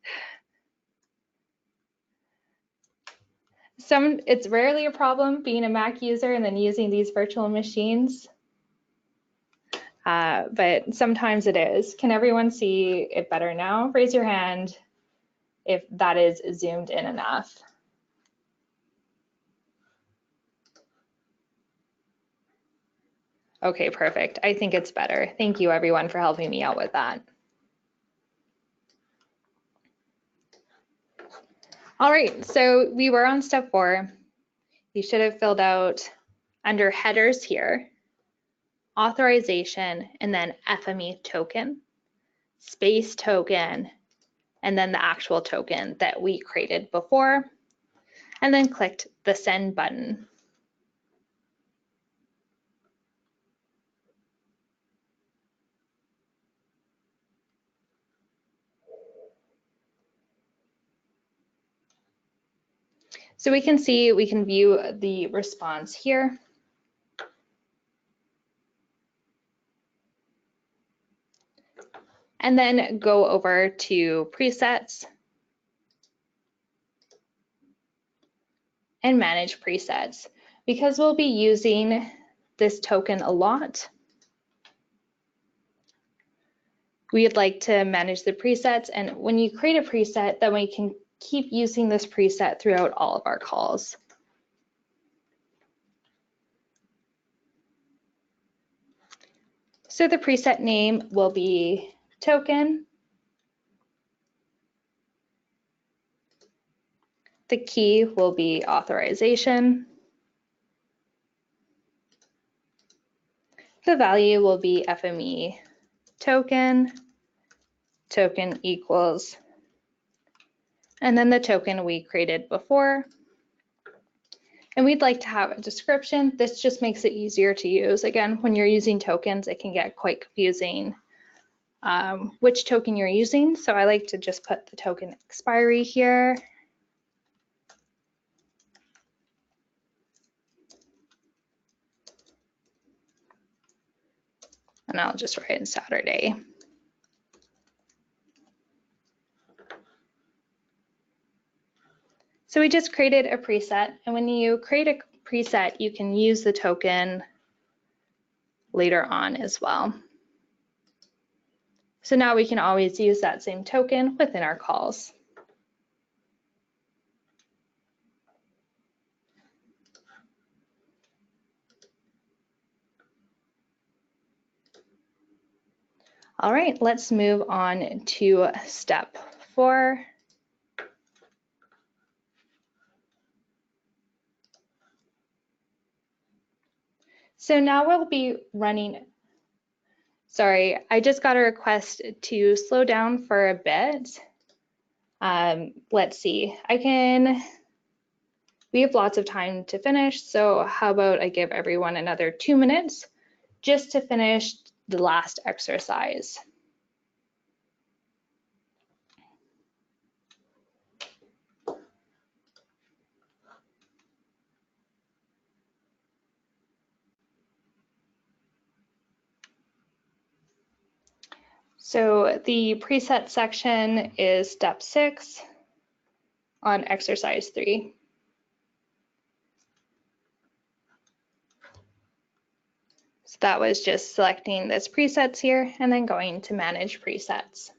A: It's rarely a problem being a Mac user and then using these virtual machines, but sometimes it is. Can everyone see it better now? Raise your hand if that is zoomed in enough. Okay, perfect. I think it's better. Thank you everyone for helping me out with that. All right, so we were on step 4. You should have filled out under headers here, authorization, and then FME token, space token, and then the actual token that we created before, and then clicked the send button. So we can see, we can view the response here. And then go over to presets and manage presets. Because we'll be using this token a lot, we'd like to manage the presets. And when you create a preset, then we can keep using this preset throughout all of our calls. So the preset name will be token. The key will be authorization. The value will be FME token, token equals, and then the token we created before. And we'd like to have a description. This just makes it easier to use. Again, when you're using tokens, it can get quite confusing which token you're using. So I like to just put the token expiry here. And I'll just write in Saturday. So we just created a preset, and when you create a preset, you can use the token later on as well. So now we can always use that same token within our calls. All right, let's move on to step 4. So now we'll be running, sorry, I just got a request to slow down for a bit. Let's see, we have lots of time to finish, so how about I give everyone another 2 minutes just to finish the last exercise. So the preset section is step 6 on exercise 3. So that was just selecting this presets here and then going to manage presets.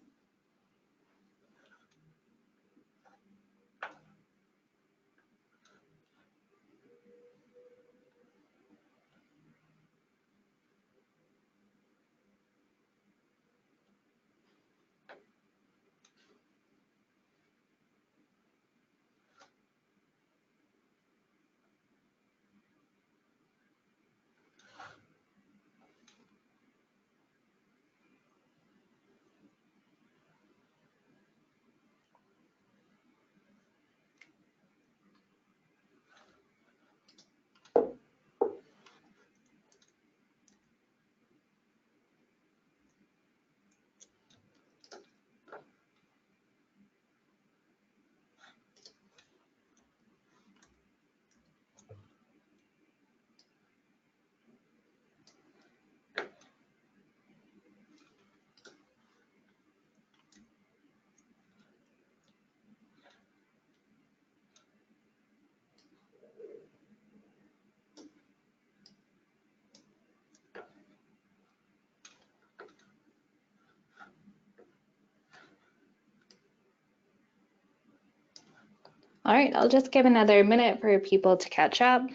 A: All right, I'll just give another minute for people to catch up,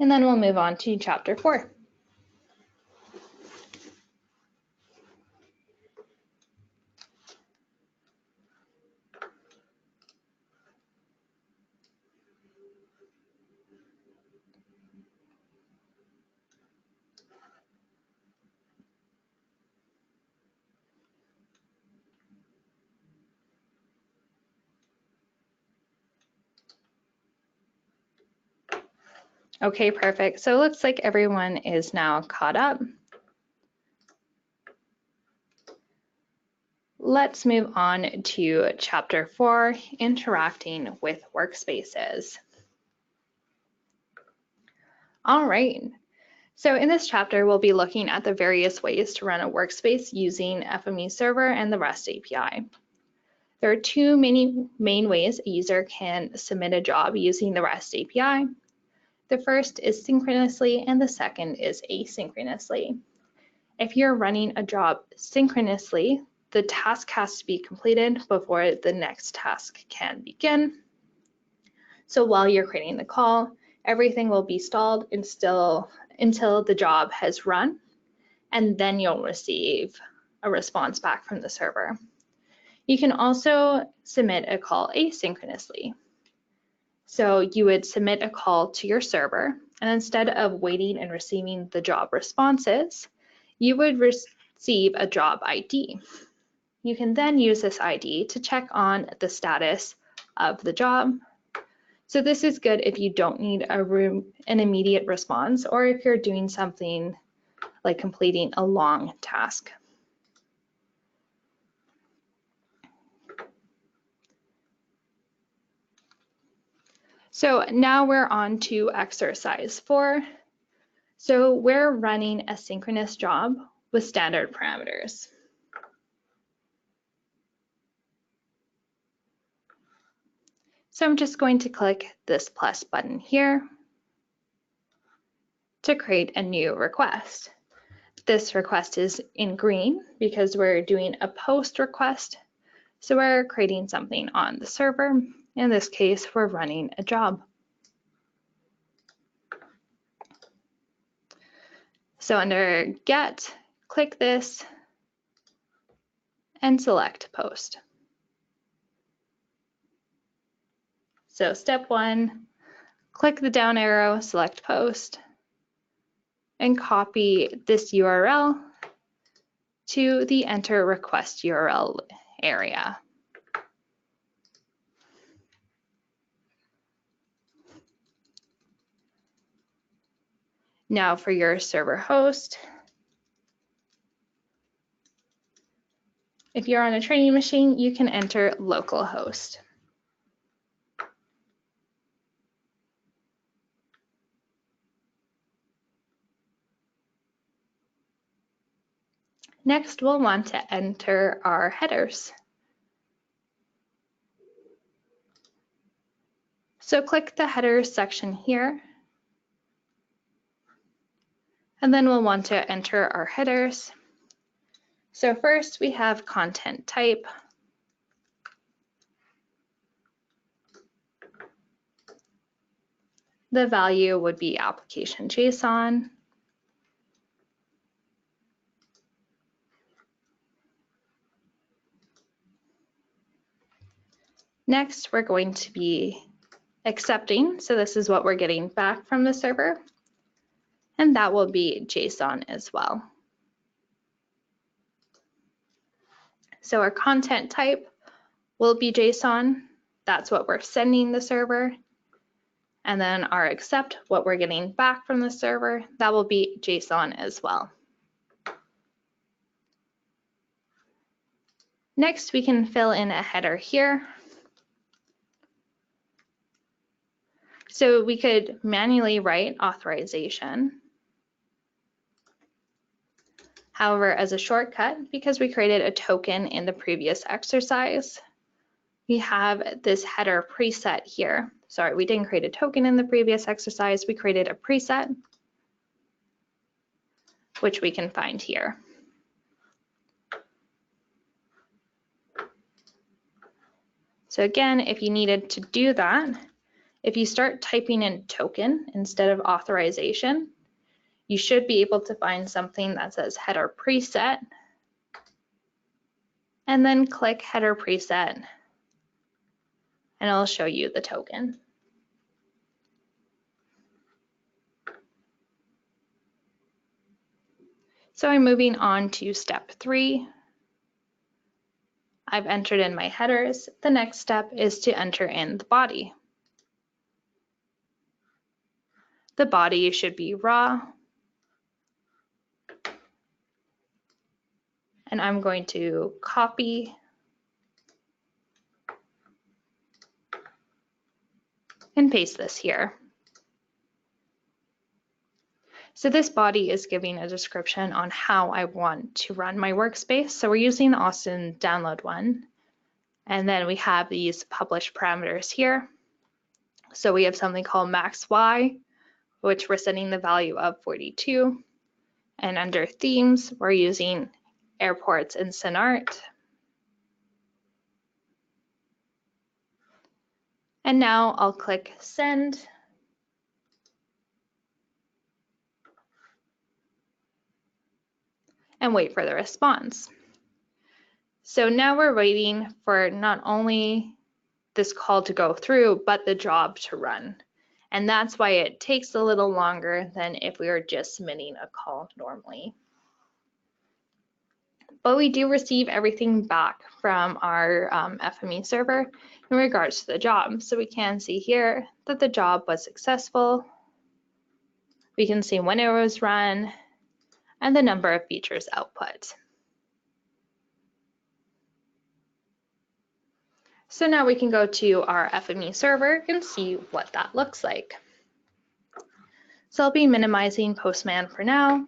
A: and then we'll move on to chapter 4. Okay, perfect. So it looks like everyone is now caught up. Let's move on to chapter 4, interacting with workspaces. All right. So in this chapter, we'll be looking at the various ways to run a workspace using FME Server and the REST API. There are two main ways a user can submit a job using the REST API. The first is synchronously, and the second is asynchronously. If you're running a job synchronously, the task has to be completed before the next task can begin. So while you're creating the call, everything will be stalled until the job has run, and then you'll receive a response back from the server. You can also submit a call asynchronously. So you would submit a call to your server, and instead of waiting and receiving the job responses, you would receive a job ID. You can then use this ID to check on the status of the job. So this is good if you don't need an immediate response, or if you're doing something like completing a long task. So now we're on to exercise 4. So we're running a synchronous job with standard parameters. So I'm just going to click this plus button here to create a new request. This request is in green because we're doing a post request. So we're creating something on the server. In this case, we're running a job. So under Get, click this and select Post. So step 1, click the down arrow, select Post, and copy this URL to the Enter Request URL area. Now for your server host, if you're on a training machine, you can enter localhost. Next, we'll want to enter our headers. So click the headers section here, and then we'll want to enter our headers. So first we have content type. The value would be application JSON. Next, we're going to be accepting. So this is what we're getting back from the server, and that will be JSON as well. So our content type will be JSON. That's what we're sending the server. And then our accept, what we're getting back from the server, that will be JSON as well. Next, we can fill in a header here. So we could manually write authorization. However, as a shortcut, because we created a token in the previous exercise, we have this header preset here. Sorry, we didn't create a token in the previous exercise. We created a preset, which we can find here. So again, if you needed to do that, if you start typing in token instead of authorization, you should be able to find something that says header preset, and then click header preset, and it'll show you the token. So I'm moving on to step 3. I've entered in my headers. The next step is to enter in the body. The body should be raw. And I'm going to copy and paste this here. So this body is giving a description on how I want to run my workspace. So we're using the Austin download one. And then we have these published parameters here. So we have something called max Y, which we're setting the value of 42. And under themes, we're using airports and SynArt. And now I'll click send. And wait for the response. So now we're waiting for not only this call to go through, but the job to run. And that's why it takes a little longer than if we were just submitting a call normally. But we do receive everything back from our FME server in regards to the job. So we can see here that the job was successful. We can see when it was run and the number of features output. So now we can go to our FME server and see what that looks like. So I'll be minimizing Postman for now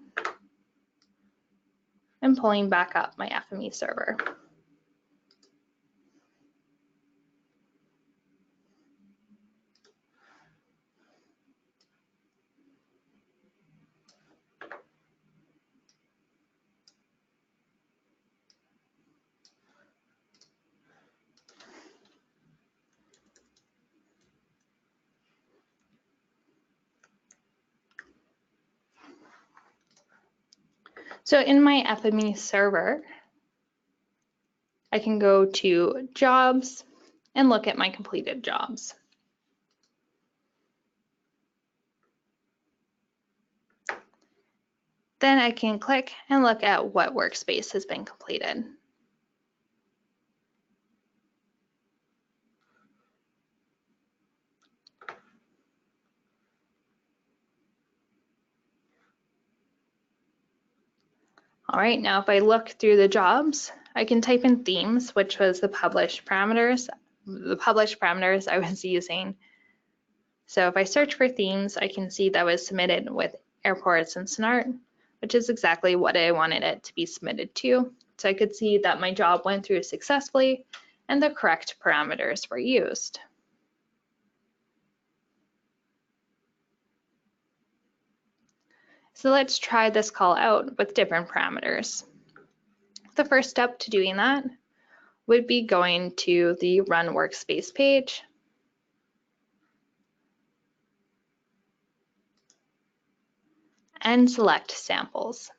A: and pulling back up my FME server. So in my FME server, I can go to jobs and look at my completed jobs. Then I can click and look at what workspace has been completed. All right, now if I look through the jobs, I can type in themes, which was the published parameters I was using. So if I search for themes, I can see that was submitted with airports and SynArt, which is exactly what I wanted it to be submitted to. So I could see that my job went through successfully and the correct parameters were used. So let's try this call out with different parameters. The first step to doing that would be going to the Run Workspace page. And select samples.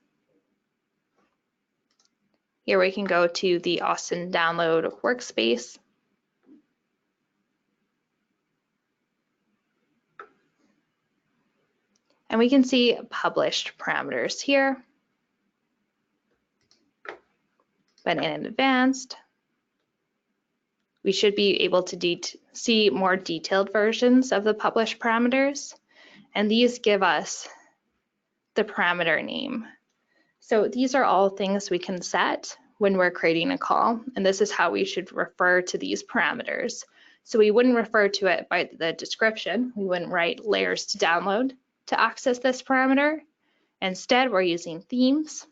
A: Here we can go to the Austin download workspace. And we can see published parameters here. But in advanced, we should be able to see more detailed versions of the published parameters. And these give us the parameter name. So these are all things we can set when we're creating a call. And this is how we should refer to these parameters. So we wouldn't refer to it by the description. We wouldn't write layers to download to access this parameter. Instead, we're using themes.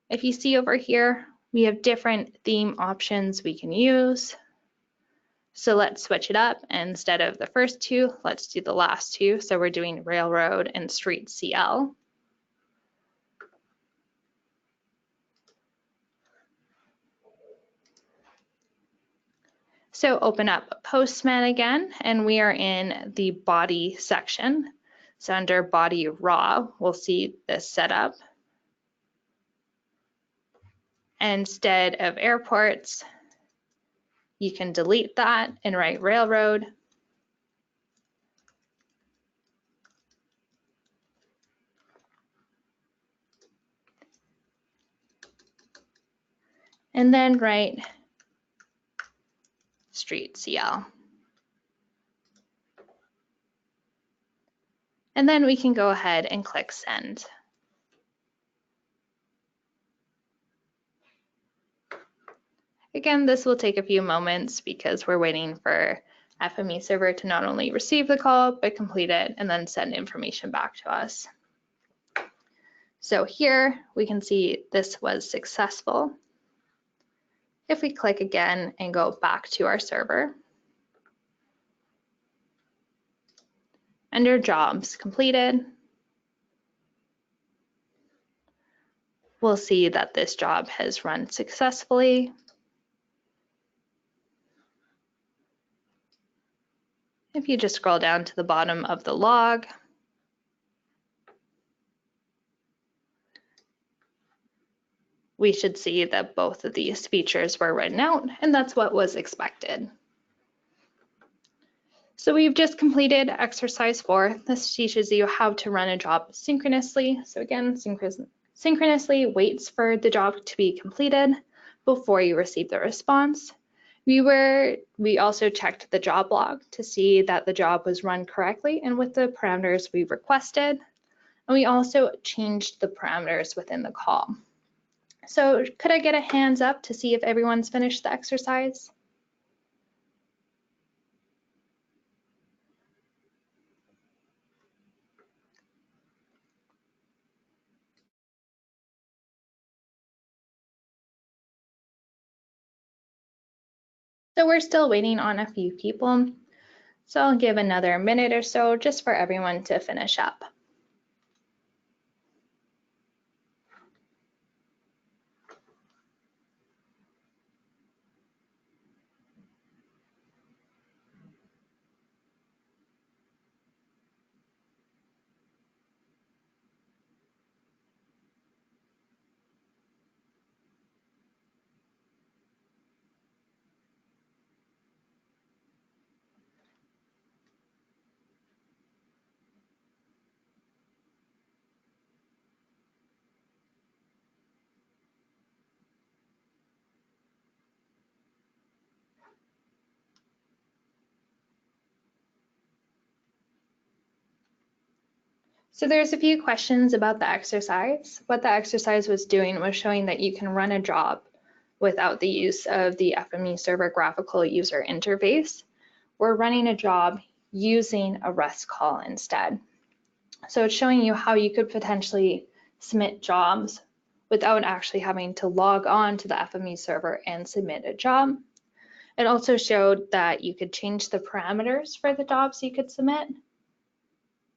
A: If you see over here, we have different theme options we can use. So let's switch it up. And instead of the first two, let's do the last two. So we're doing railroad and street CL. So open up Postman again, and we are in the body section. So under body raw, we'll see this setup. Instead of airports, you can delete that and write railroad. And then write street CL. And then we can go ahead and click send. Again, this will take a few moments because we're waiting for FME server to not only receive the call, but complete it and then send information back to us. So here we can see this was successful. If we click again and go back to our server, under jobs completed, we'll see that this job has run successfully. If you just scroll down to the bottom of the log, we should see that both of these features were written out, and that's what was expected. So we've just completed exercise 4. This teaches you how to run a job synchronously. So again, synchronously waits for the job to be completed before you receive the response. We also checked the job log to see that the job was run correctly and with the parameters we requested. And we also changed the parameters within the call. So could I get a hands up to see if everyone's finished the exercise? So we're still waiting on a few people. So I'll give another minute or so just for everyone to finish up. So there's a few questions about the exercise. What the exercise was doing was showing that you can run a job without the use of the FME Server graphical user interface. We're running a job using a REST call instead. So it's showing you how you could potentially submit jobs without actually having to log on to the FME server and submit a job. It also showed that you could change the parameters for the jobs you could submit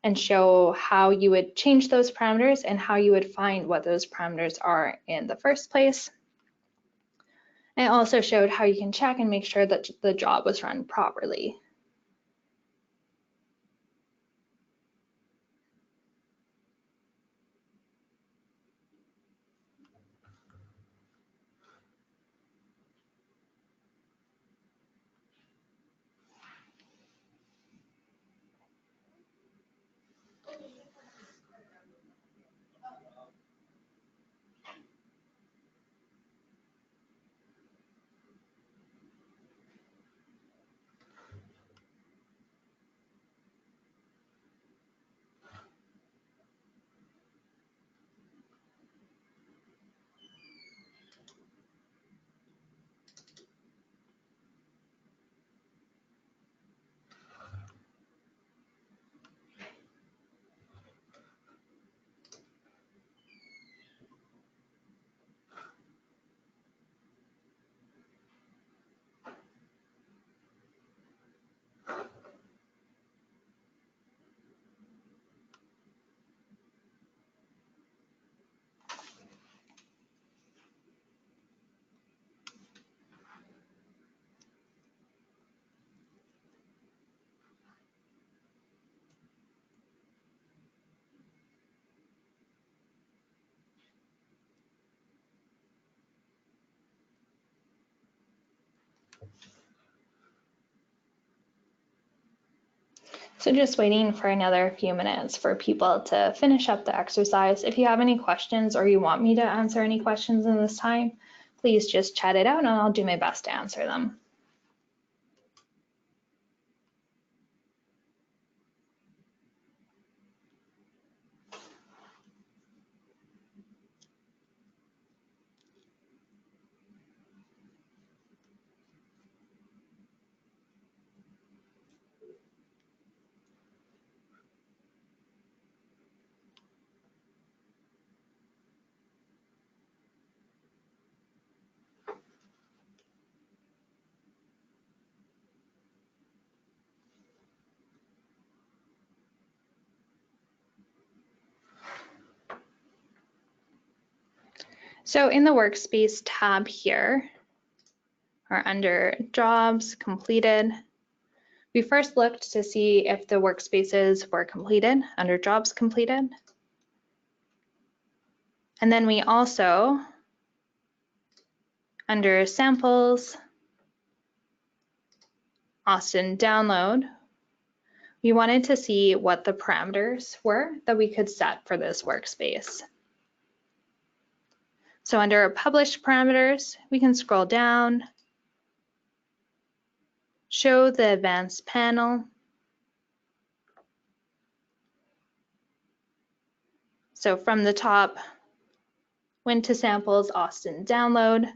A: and show how you would change those parameters and how you would find what those parameters are in the first place. And it also showed how you can check and make sure that the job was run properly. So just waiting for another few minutes for people to finish up the exercise. If you have any questions or you want me to answer any questions in this time, please just chat it out and I'll do my best to answer them. So in the Workspace tab here, or under Jobs Completed, we first looked to see if the workspaces were completed under Jobs Completed. And then we also, under Samples, Austin Download, we wanted to see what the parameters were that we could set for this workspace. So under Publish Parameters, we can scroll down, show the advanced panel. So from the top, went to Samples, Austin Download,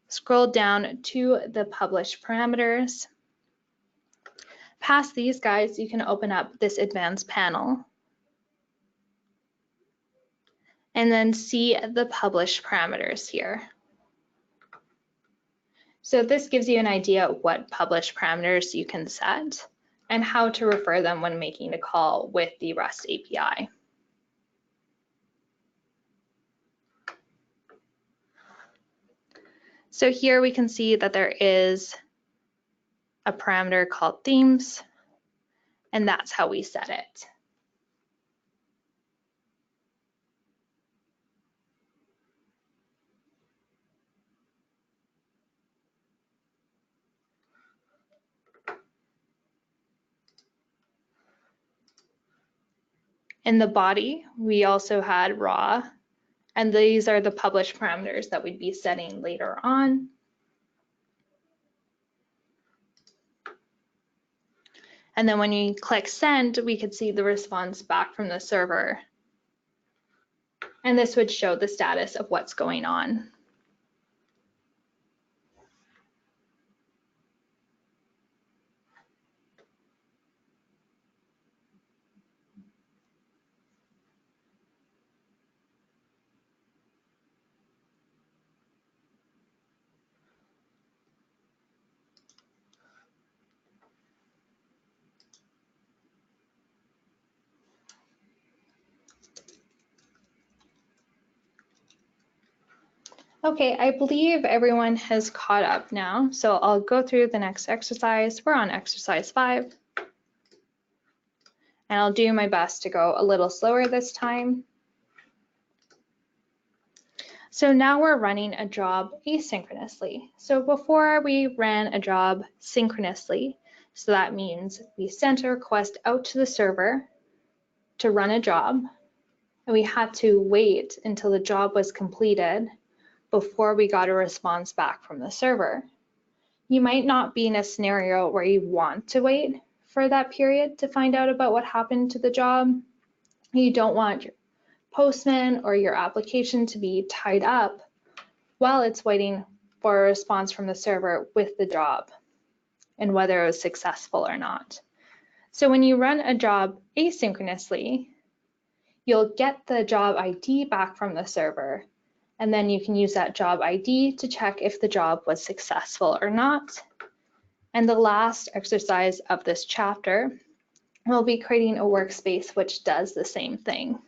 A: scroll down to the Publish Parameters. Past these guys, you can open up this advanced panel and then see the Publish Parameters here. So this gives you an idea of what publish parameters you can set and how to refer them when making a call with the REST API. So here we can see that there is a parameter called themes, and that's how we set it. In the body, we also had raw, and these are the publish parameters that we'd be setting later on. And then when you click send, we could see the response back from the server. And this would show the status of what's going on. Okay, I believe everyone has caught up now, so I'll go through the next exercise. We're on exercise 5, and I'll do my best to go a little slower this time. So now we're running a job asynchronously. So before we ran a job synchronously, so that means we sent a request out to the server to run a job, and we had to wait until the job was completed before we got a response back from the server. You might not be in a scenario where you want to wait for that period to find out about what happened to the job. You don't want your Postman or your application to be tied up while it's waiting for a response from the server with the job and whether it was successful or not. So when you run a job asynchronously, you'll get the job ID back from the server, and then you can use that job ID to check if the job was successful or not. And the last exercise of this chapter will be creating a workspace which does the same thing.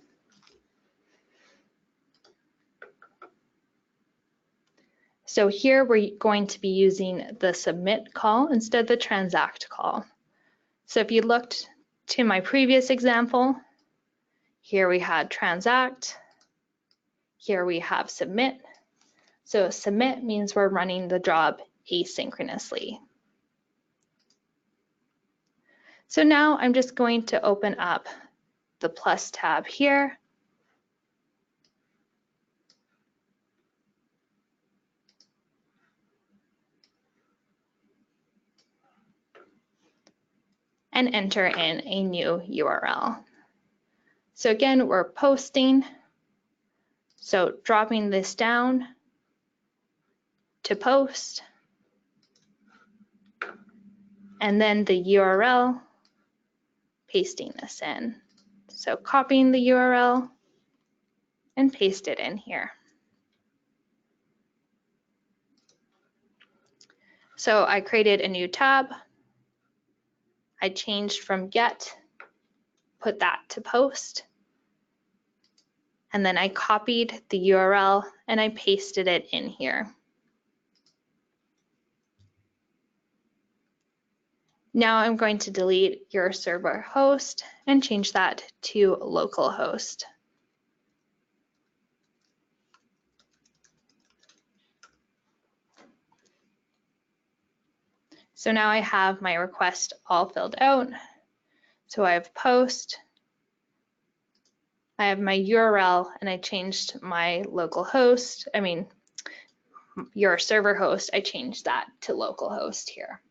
A: So here we're going to be using the submit call instead of the transact call. So if you looked to my previous example, here we had transact, here we have submit. So submit means we're running the job asynchronously. So now I'm just going to open up the plus tab here. And enter in a new URL. So again, we're posting. So dropping this down to post, and then the URL, pasting this in. So copying the URL and paste it in here. So I created a new tab. I changed from get, put that to post, and then I copied the URL and I pasted it in here. Now I'm going to delete your server host and change that to localhost. So now I have my request all filled out. So I have post, I have my URL, and I changed my local host, your server host, I changed that to localhost here.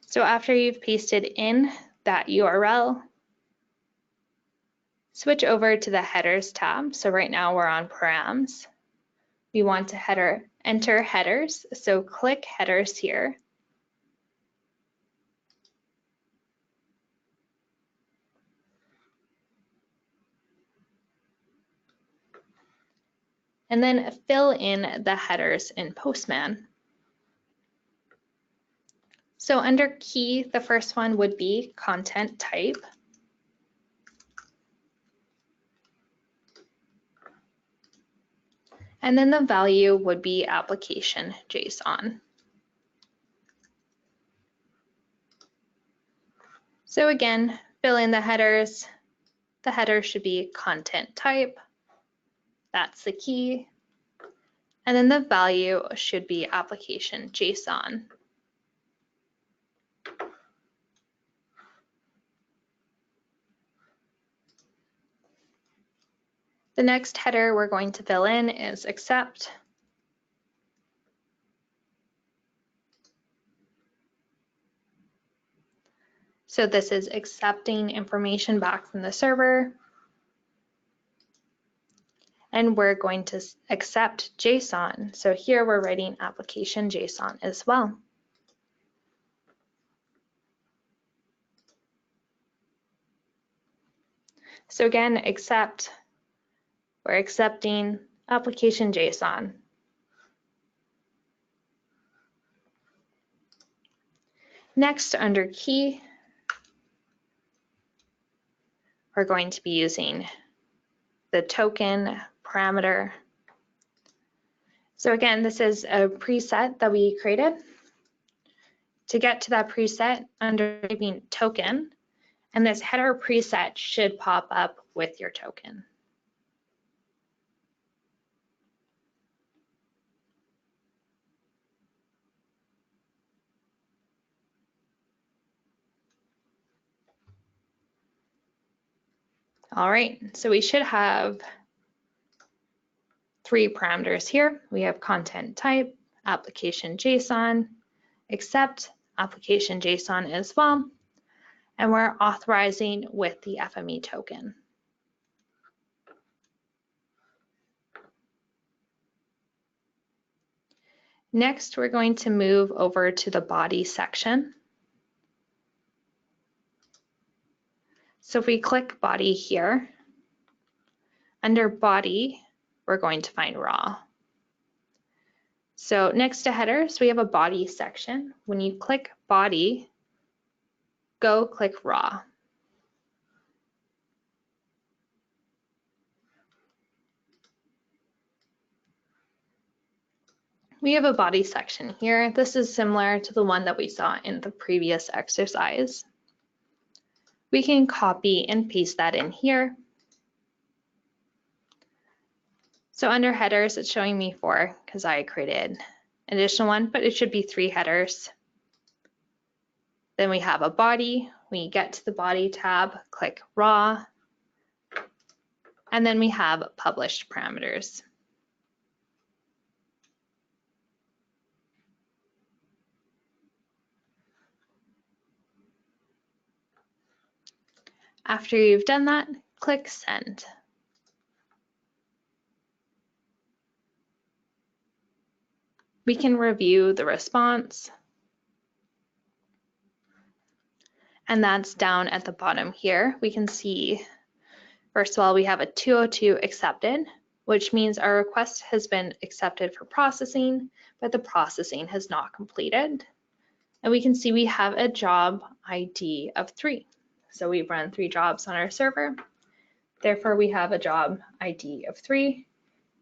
A: So after you've pasted in that URL, switch over to the headers tab. So right now we're on params. We want to enter headers. So click headers here. And then fill in the headers in Postman. So under key, the first one would be content type. And then the value would be application JSON. So again, fill in the headers. The header should be content type. That's the key. And then the value should be application JSON. The next header we're going to fill in is accept. So this is accepting information back from the server. And we're going to accept JSON. So here we're writing application JSON as well. So again, accept, we're accepting application JSON. Next, under key, we're going to be using the token parameter. So again, this is a preset that we created. To get to that preset, under typing token, and this header preset should pop up with your token. All right, so we should have 3 parameters here. We have content type, application JSON, accept application JSON as well, and we're authorizing with the FME token. Next, we're going to move over to the body section. So if we click body here, under body, we're going to find raw. So next to headers, we have a body section. When you click body, go click raw. We have a body section here. This is similar to the one that we saw in the previous exercise. We can copy and paste that in here. So under headers, it's showing me 4 because I created an additional one, but it should be 3 headers. Then we have a body. When you get to the body tab, click raw. And then we have published parameters. After you've done that, click send. We can review the response. And that's down at the bottom here. We can see, first of all, we have a 202 accepted, which means our request has been accepted for processing, but the processing has not completed. And we can see we have a job ID of 3. So we've run 3 jobs on our server. Therefore, we have a job ID of 3.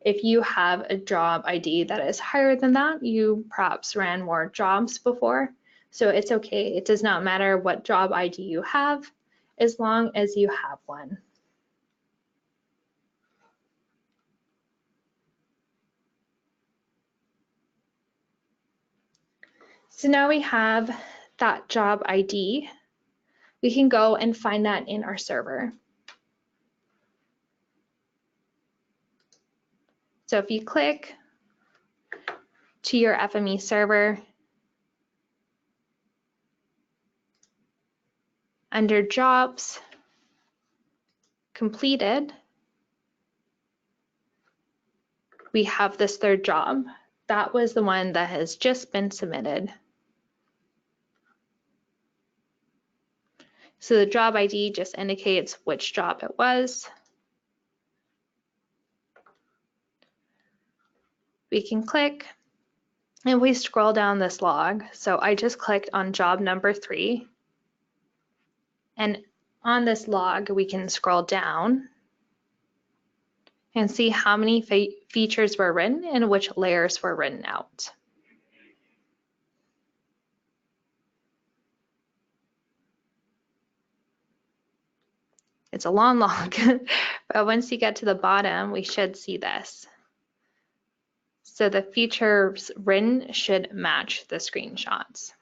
A: If you have a job ID that is higher than that, you perhaps ran more jobs before. So it's okay. It does not matter what job ID you have, as long as you have one. So now we have that job ID. We can go and find that in our server. So if you click to your FME server, under jobs, completed, we have this 3rd job. That was the one that has just been submitted. So the job ID just indicates which job it was. We can click and we scroll down this log. So I just clicked on job number 3. And on this log, we can scroll down and see how many features were written and which layers were written out. It's a long log, but once you get to the bottom, we should see this. So the features written should match the screenshots.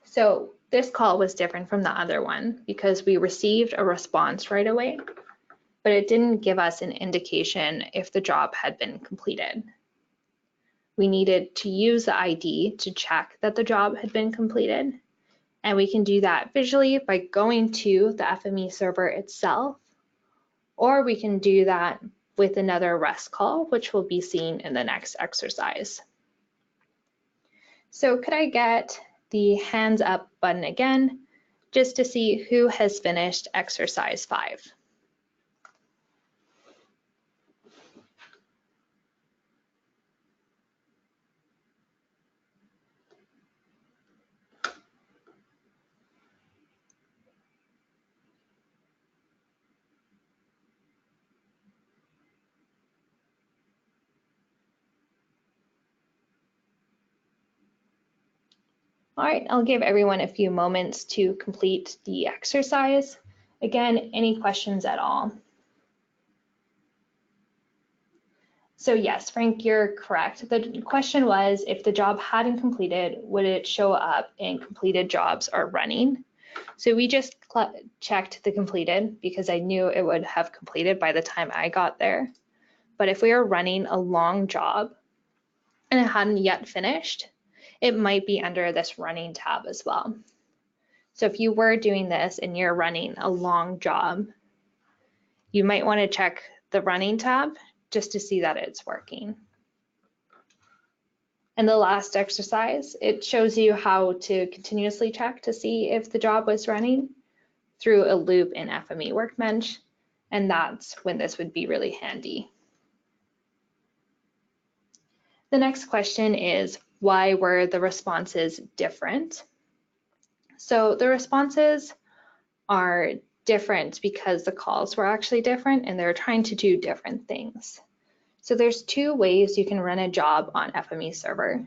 A: So this call was different from the other one because we received a response right away, but it didn't give us an indication if the job had been completed. We needed to use the ID to check that the job had been completed, and we can do that visually by going to the FME server itself, or we can do that with another REST call, which will be seen in the next exercise. So could I get the hands up button again, just to see who has finished exercise 5? All right, I'll give everyone a few moments to complete the exercise. Again, any questions at all? So yes, Frank, you're correct. The question was, if the job hadn't completed, would it show up in completed jobs or running? So we just checked the completed because I knew it would have completed by the time I got there. But if we are running a long job and it hadn't yet finished, it might be under this running tab as well. So if you were doing this and you're running a long job, you might want to check the running tab just to see that it's working. And the last exercise, it shows you how to continuously check to see if the job was running through a loop in FME Workbench, and that's when this would be really handy. The next question is, why were the responses different? So the responses are different because the calls were actually different and they're trying to do different things. So there's 2 ways you can run a job on FME Server.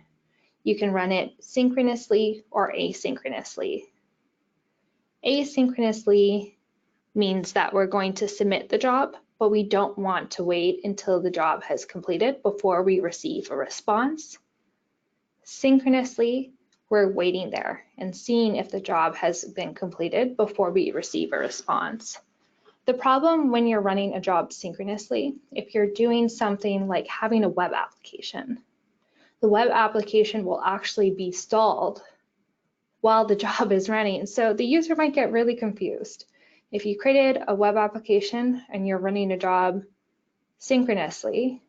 A: You can run it synchronously or asynchronously. Asynchronously means that we're going to submit the job, but we don't want to wait until the job has completed before we receive a response. Synchronously, we're waiting there and seeing if the job has been completed before we receive a response. The problem when you're running a job synchronously, if you're doing something like having a web application, the web application will actually be stalled while the job is running. So the user might get really confused. If you created a web application and you're running a job synchronously,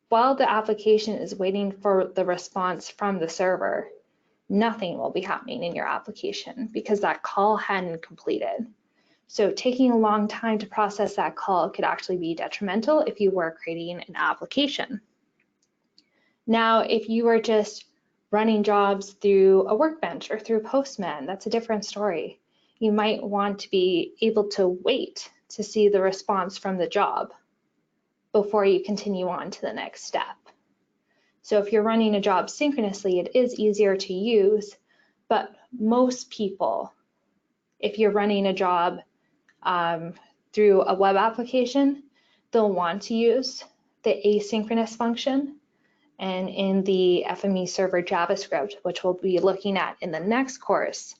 A: while the application is waiting for the response from the server, nothing will be happening in your application because that call hadn't completed. So taking a long time to process that call could actually be detrimental if you were creating an application. Now, if you were just running jobs through a workbench or through Postman, that's a different story. You might want to be able to wait to see the response from the job before you continue on to the next step. So if you're running a job synchronously, it is easier to use, but most people, if you're running a job through a web application, they'll want to use the asynchronous function. And in the FME Server JavaScript, which we'll be looking at in the next course,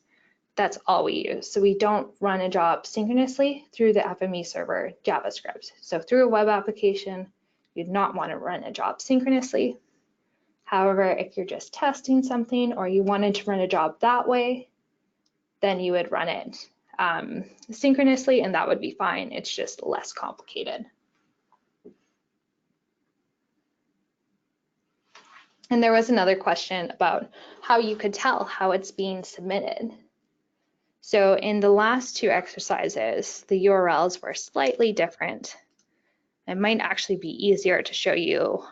A: that's all we use. So we don't run a job synchronously through the FME Server JavaScript. So through a web application, you'd not want to run a job synchronously. However, if you're just testing something or you wanted to run a job that way, then you would run it synchronously, and that would be fine. It's just less complicated. And there was another question about how you could tell how it's being submitted. So in the last two exercises, the URLs were slightly different. It might actually be easier to show you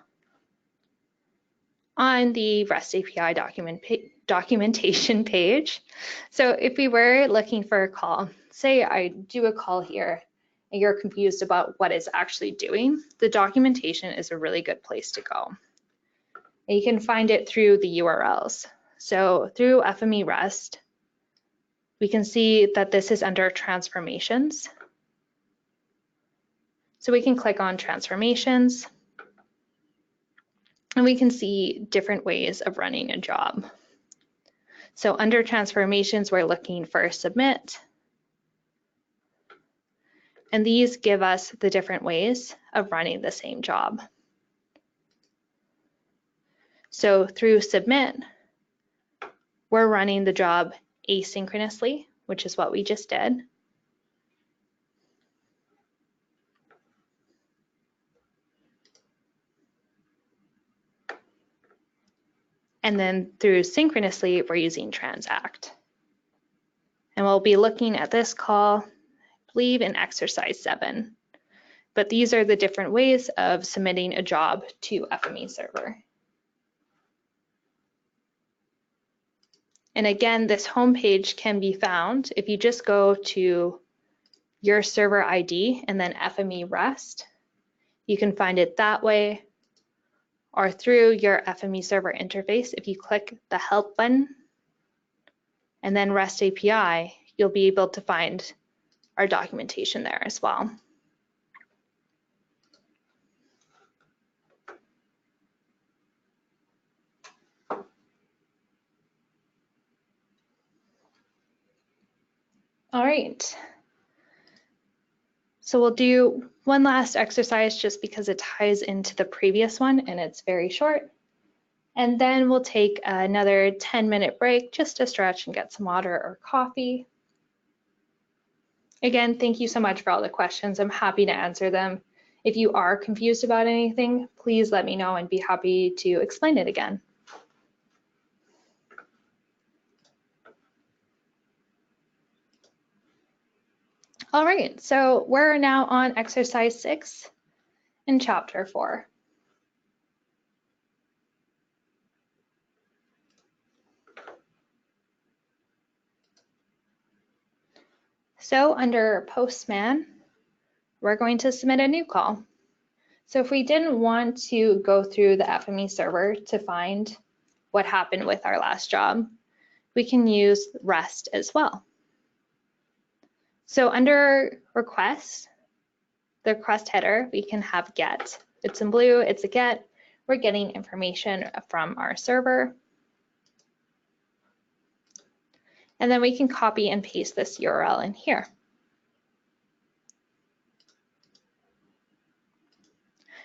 A: on the REST API documentation page. So if we were looking for a call, say I do a call here and you're confused about what it's actually doing, the documentation is a really good place to go. And you can find it through the URLs. So through FME REST, we can see that this is under transformations. So we can click on transformations and we can see different ways of running a job. So under transformations, we're looking for submit. And these give us the different ways of running the same job. So through submit, we're running the job asynchronously, which is what we just did. And then through synchronously, we're using transact. And we'll be looking at this call, I believe, in exercise 7. But these are the different ways of submitting a job to FME Server. And again, this homepage can be found if you just go to your server ID and then FME REST. You can find it that way, or through your FME Server interface. If you click the Help button and then REST API, you'll be able to find our documentation there as well. All right. So we'll do one last exercise just because it ties into the previous one and it's very short. And then we'll take another 10-minute break just to stretch and get some water or coffee. Again, thank you so much for all the questions. I'm happy to answer them. If you are confused about anything, please let me know and be happy to explain it again. All right, so we're now on exercise 6 in chapter 4. So under Postman, we're going to submit a new call. So if we didn't want to go through the FME server to find what happened with our last job, we can use REST as well. So under requests, the request header, we can have get. It's in blue, it's a get. We're getting information from our server. And then we can copy and paste this URL in here.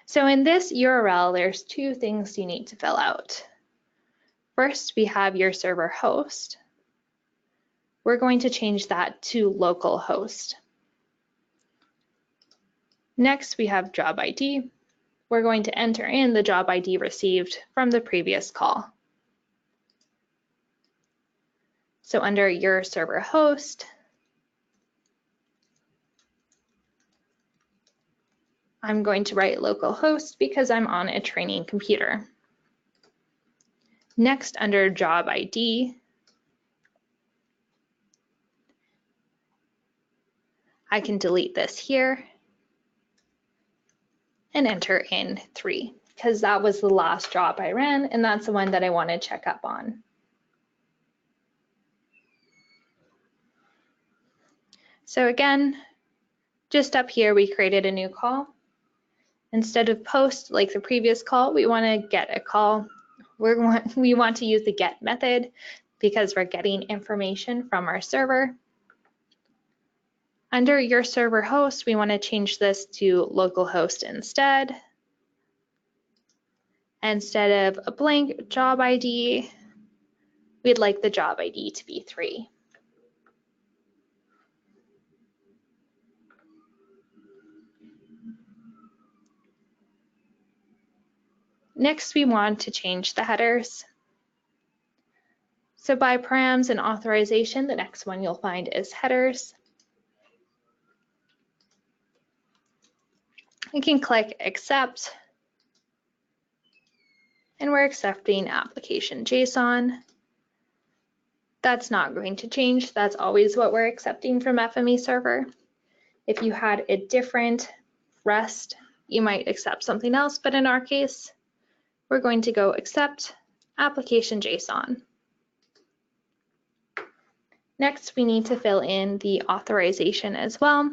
A: So in this URL, there's two things you need to fill out. First, we have your server host. We're going to change that to localhost. Next, we have job ID. We're going to enter in the job ID received from the previous call. So under your server host, I'm going to write localhost because I'm on a training computer. Next, under job ID, I can delete this here and enter in 3 because that was the last job I ran and that's the one that I want to check up on. So again, just up here, we created a new call. Instead of post like the previous call, we want to get a call. We want to use the get method because we're getting information from our server. Under your server host, we want to change this to localhost instead. Instead of a blank job ID, we'd like the job ID to be 3. Next, we want to change the headers. So by params and authorization, the next one you'll find is headers. We can click accept, and we're accepting application JSON. That's not going to change. That's always what we're accepting from FME Server. If you had a different REST, you might accept something else, but in our case, we're going to go accept application JSON. Next, we need to fill in the authorization as well.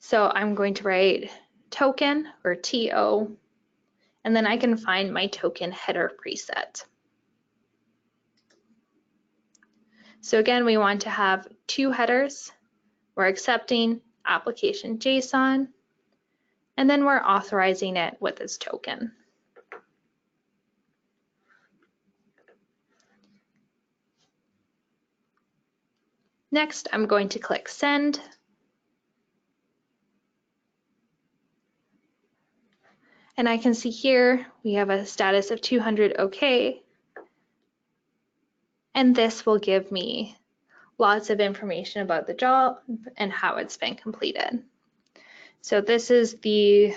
A: So I'm going to write token or TO, and then I can find my token header preset. So again, we want to have 2 headers. We're accepting application JSON, and then we're authorizing it with this token. Next, I'm going to click send. And I can see here we have a status of 200 OK. And this will give me lots of information about the job and how it's been completed. So this is the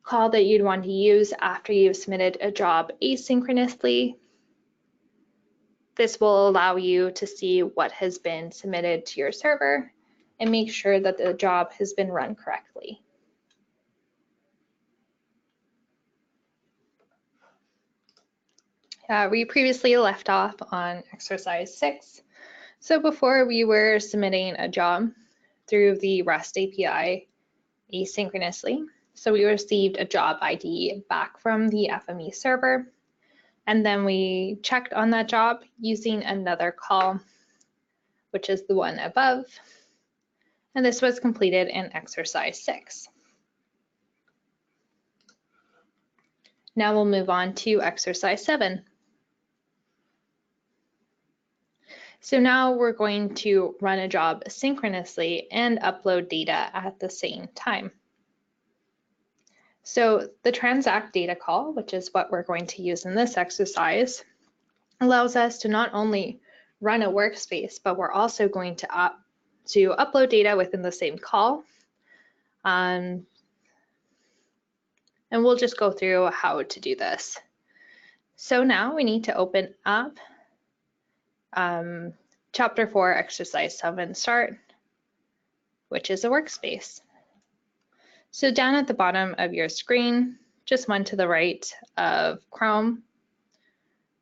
A: call that you'd want to use after you've submitted a job asynchronously. This will allow you to see what has been submitted to your server and make sure that the job has been run correctly. We previously left off on exercise 6. So before we were submitting a job through the REST API asynchronously. So we received a job ID back from the FME server, and then we checked on that job using another call, which is the one above. And this was completed in exercise 6. Now we'll move on to exercise 7. So now we're going to run a job synchronously and upload data at the same time. So the transact data call, which is what we're going to use in this exercise, allows us to not only run a workspace, but we're also going to upload data within the same call. And we'll just go through how to do this. So now we need to open up Chapter 4, Exercise 7, Start. which is a workspace. So down at the bottom of your screen, just one to the right of Chrome,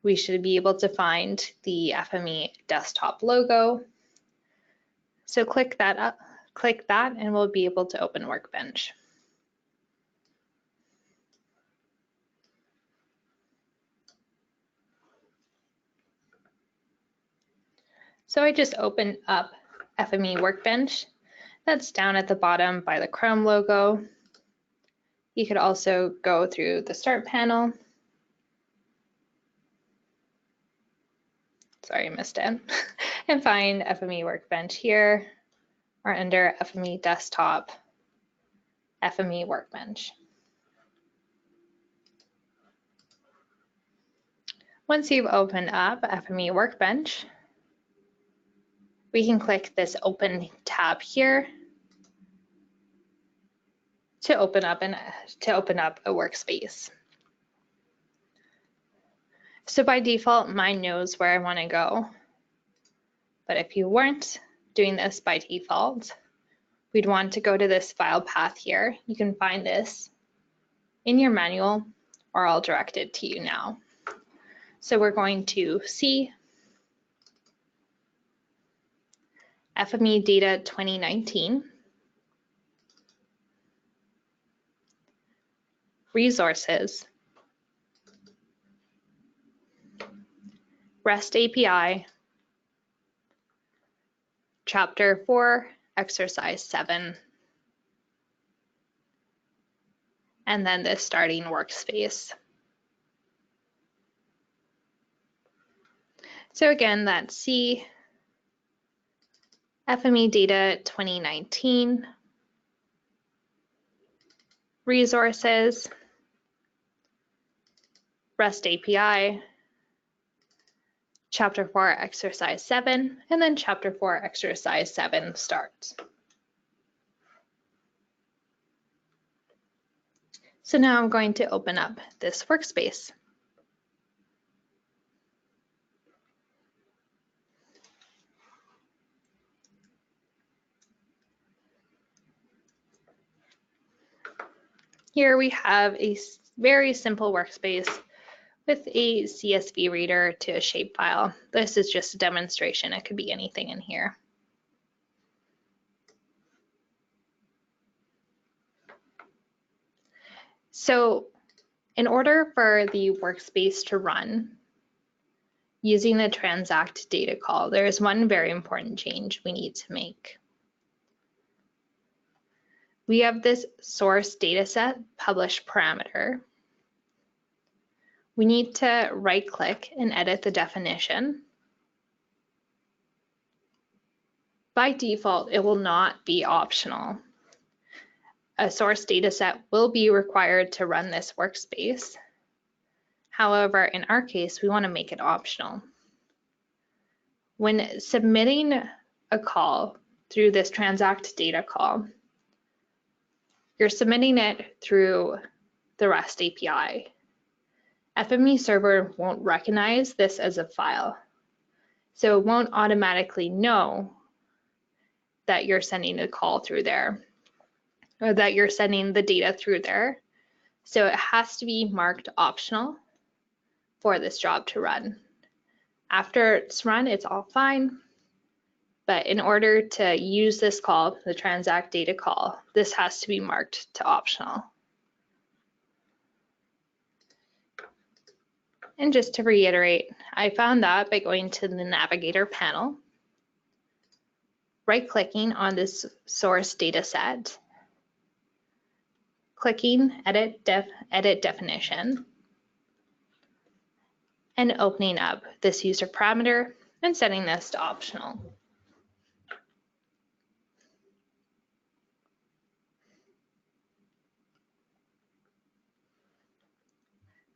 A: we should be able to find the FME desktop logo. So click that and we'll be able to open Workbench. So I just opened up FME Workbench. That's down at the bottom by the Chrome logo. You could also go through the Start panel. Sorry, I missed it. And find FME Workbench here, or under FME Desktop, FME Workbench. Once you've opened up FME Workbench, we can click this Open tab here to open up a workspace. So by default, mine knows where I want to go. But if you weren't doing this by default, we'd want to go to this file path here. You can find this in your manual, or I'll direct it to you now. So we're going to C, FME Data 2019, Resources, REST API, Chapter 4, Exercise 7, and then the starting workspace. So again, that's C, FME Data 2019, Resources, REST API, Chapter 4, Exercise 7, and then Chapter 4, Exercise 7 starts. So now I'm going to open up this workspace. Here we have a very simple workspace with a CSV reader to a shapefile. This is just a demonstration. It could be anything in here. So in order for the workspace to run using the transact data call, there is one very important change we need to make. We have this source dataset publish parameter. We need to right-click and edit the definition. By default, it will not be optional. A source dataset will be required to run this workspace. However, in our case, we want to make it optional. When submitting a call through this transact data call, you're submitting it through the REST API. FME Server won't recognize this as a file, so it won't automatically know that you're sending a call through there, or that you're sending the data through there. So it has to be marked optional for this job to run. After it's run, it's all fine. But in order to use this call, the transact data call, this has to be marked to optional. And just to reiterate, I found that by going to the Navigator panel, right-clicking on this source data set, clicking Edit Definition, and opening up this user parameter and setting this to optional.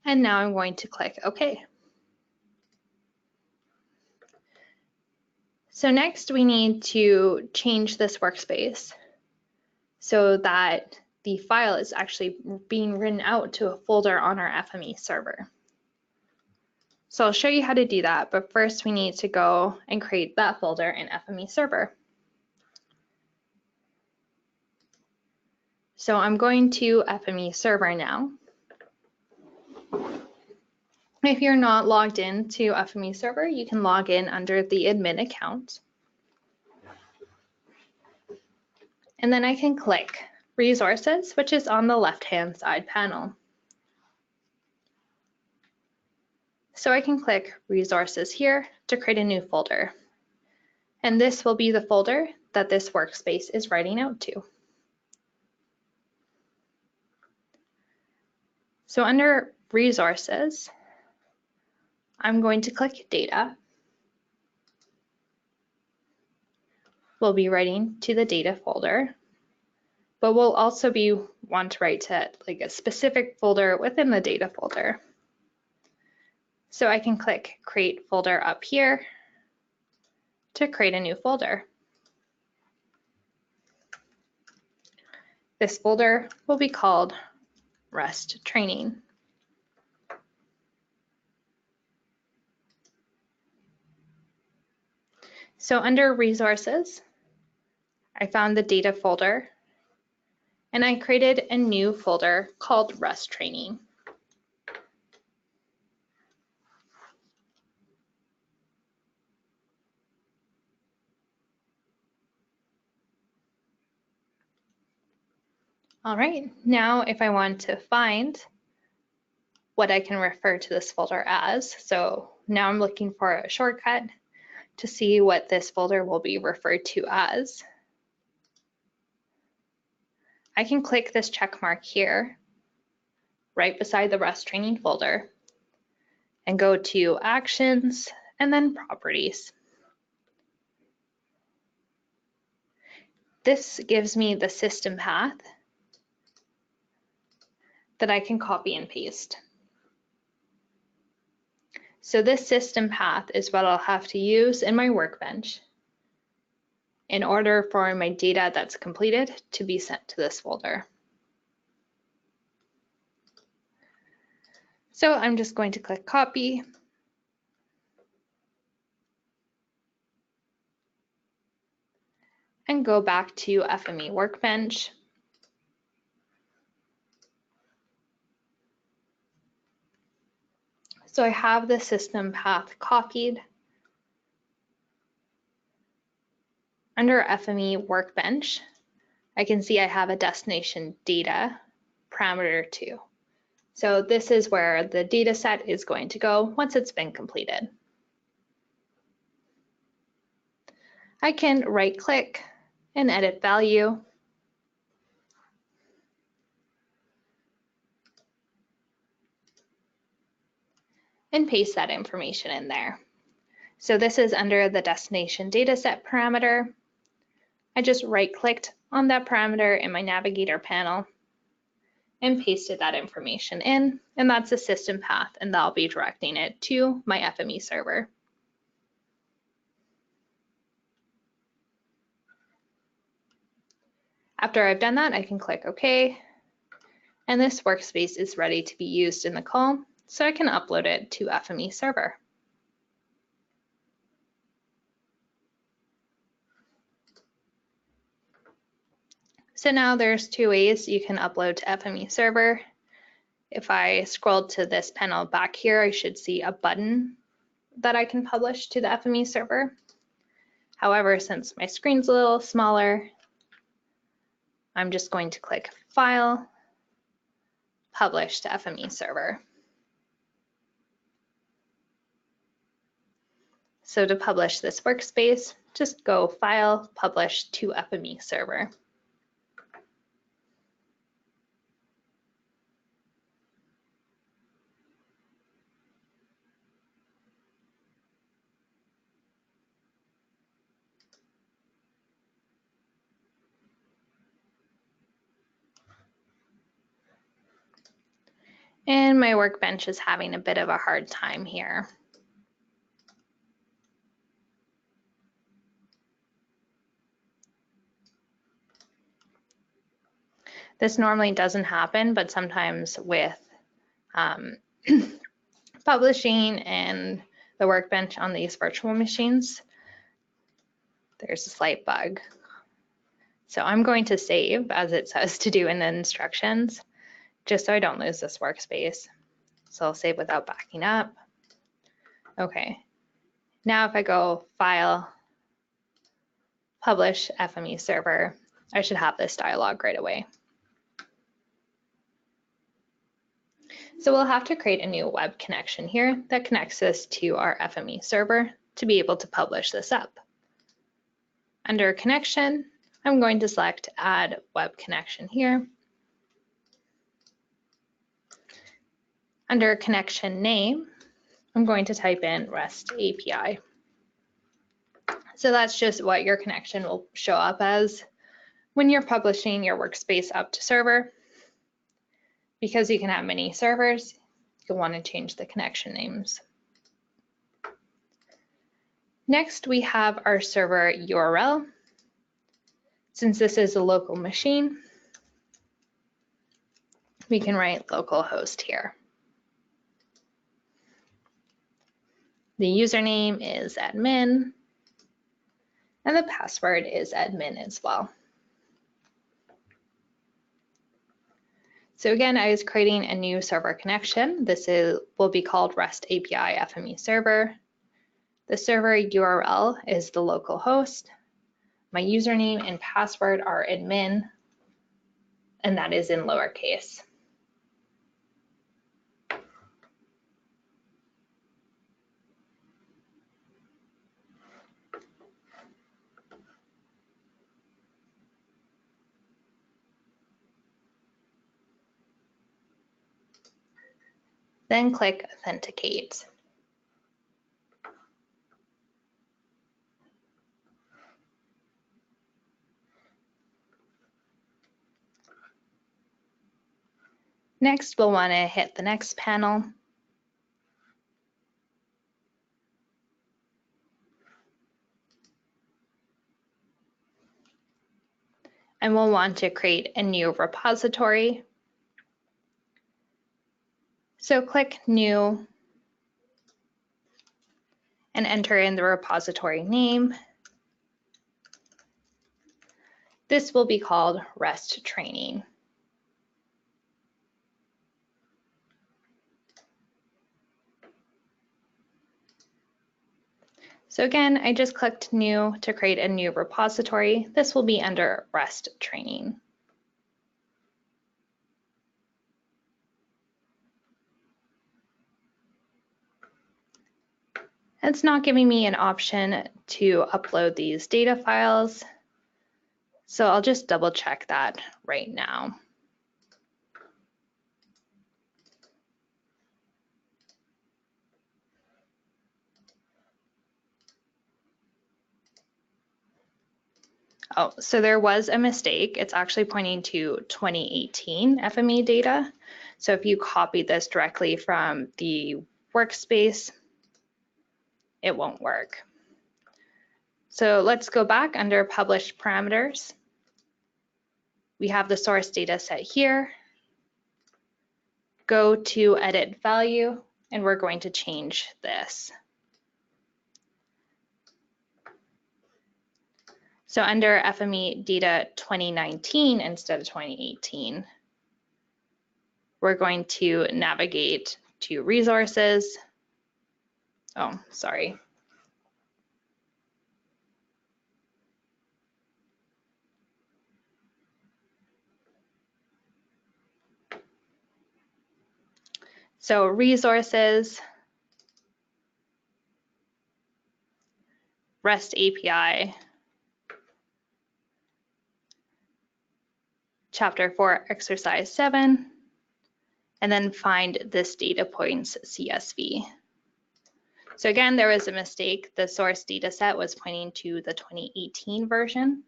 A: And now I'm going to click OK. So next we need to change this workspace so that the file is actually being written out to a folder on our FME server. So I'll show you how to do that, but first we need to go and create that folder in FME Server. So I'm going to FME Server now. If you're not logged in to FME Server, you can log in under the admin account. And then I can click Resources, which is on the left-hand side panel. So I can click Resources here to create a new folder. And this will be the folder that this workspace is writing out to. So under Resources, I'm going to click Data. We'll be writing to the Data folder, but we'll also want to write to like a specific folder within the Data folder. So I can click Create Folder up here to create a new folder. This folder will be called REST Training. So under Resources, I found the Data folder, and I created a new folder called REST Training. All right, now if I want to find what I can refer to this folder as, so now I'm looking for a shortcut to see what this folder will be referred to as. I can click this check mark here, right beside the REST Training folder, and go to Actions and then Properties. This gives me the system path that I can copy and paste. So this system path is what I'll have to use in my workbench in order for my data that's completed to be sent to this folder. So I'm just going to click Copy. And go back to FME Workbench. So I have the system path copied. Under FME Workbench, I can see I have a destination data parameter 2. So this is where the data set is going to go once it's been completed. I can right click and edit value. And paste that information in there. So this is under the destination dataset parameter. I just right clicked on that parameter in my navigator panel and pasted that information in, and that's the system path, and that'll be directing it to my FME server. After I've done that, I can click OK, and this workspace is ready to be used in the call, so I can upload it to FME server. So now there's two ways you can upload to FME server. If I scroll to this panel back here, I should see a button that I can publish to the FME server. However, since my screen's a little smaller, I'm just going to click File, Publish to FME server. So to publish this workspace, just go File, Publish to FME server. And my workbench is having a bit of a hard time here. This normally doesn't happen, but sometimes with publishing and the workbench on these virtual machines, there's a slight bug. So I'm going to save as it says to do in the instructions, just so I don't lose this workspace. So I'll save without backing up. Okay, now if I go File, Publish FME Server, I should have this dialog right away. So we'll have to create a new web connection here that connects us to our FME server to be able to publish this up. Under Connection, I'm going to select Add Web Connection here. Under Connection Name, I'm going to type in REST API. So that's just what your connection will show up as when you're publishing your workspace up to server. Because you can have many servers, you'll want to change the connection names. Next, we have our server URL. Since this is a local machine, we can write localhost here. The username is admin, and the password is admin as well. So again, I was creating a new server connection. This will be called REST API FME Server. The server URL is the local host. My username and password are admin, and that is in lowercase. Then click Authenticate. Next, we'll want to hit the next panel. And we'll want to create a new repository. So click New and enter in the repository name. This will be called REST Training. So again, I just clicked New to create a new repository. This will be under REST Training. It's not giving me an option to upload these data files, so I'll just double check that right now. Oh, so there was a mistake. It's actually pointing to 2018 FME data. So if you copy this directly from the workspace, it won't work. So let's go back under Published Parameters. We have the source data set here. Go to Edit Value, and we're going to change this. So under FME data 2019 instead of 2018, we're going to navigate to Resources. Oh, sorry. So Resources, REST API, Chapter 4, Exercise 7, and then find this data points CSV. So again, there was a mistake. The source data set was pointing to the 2018 version.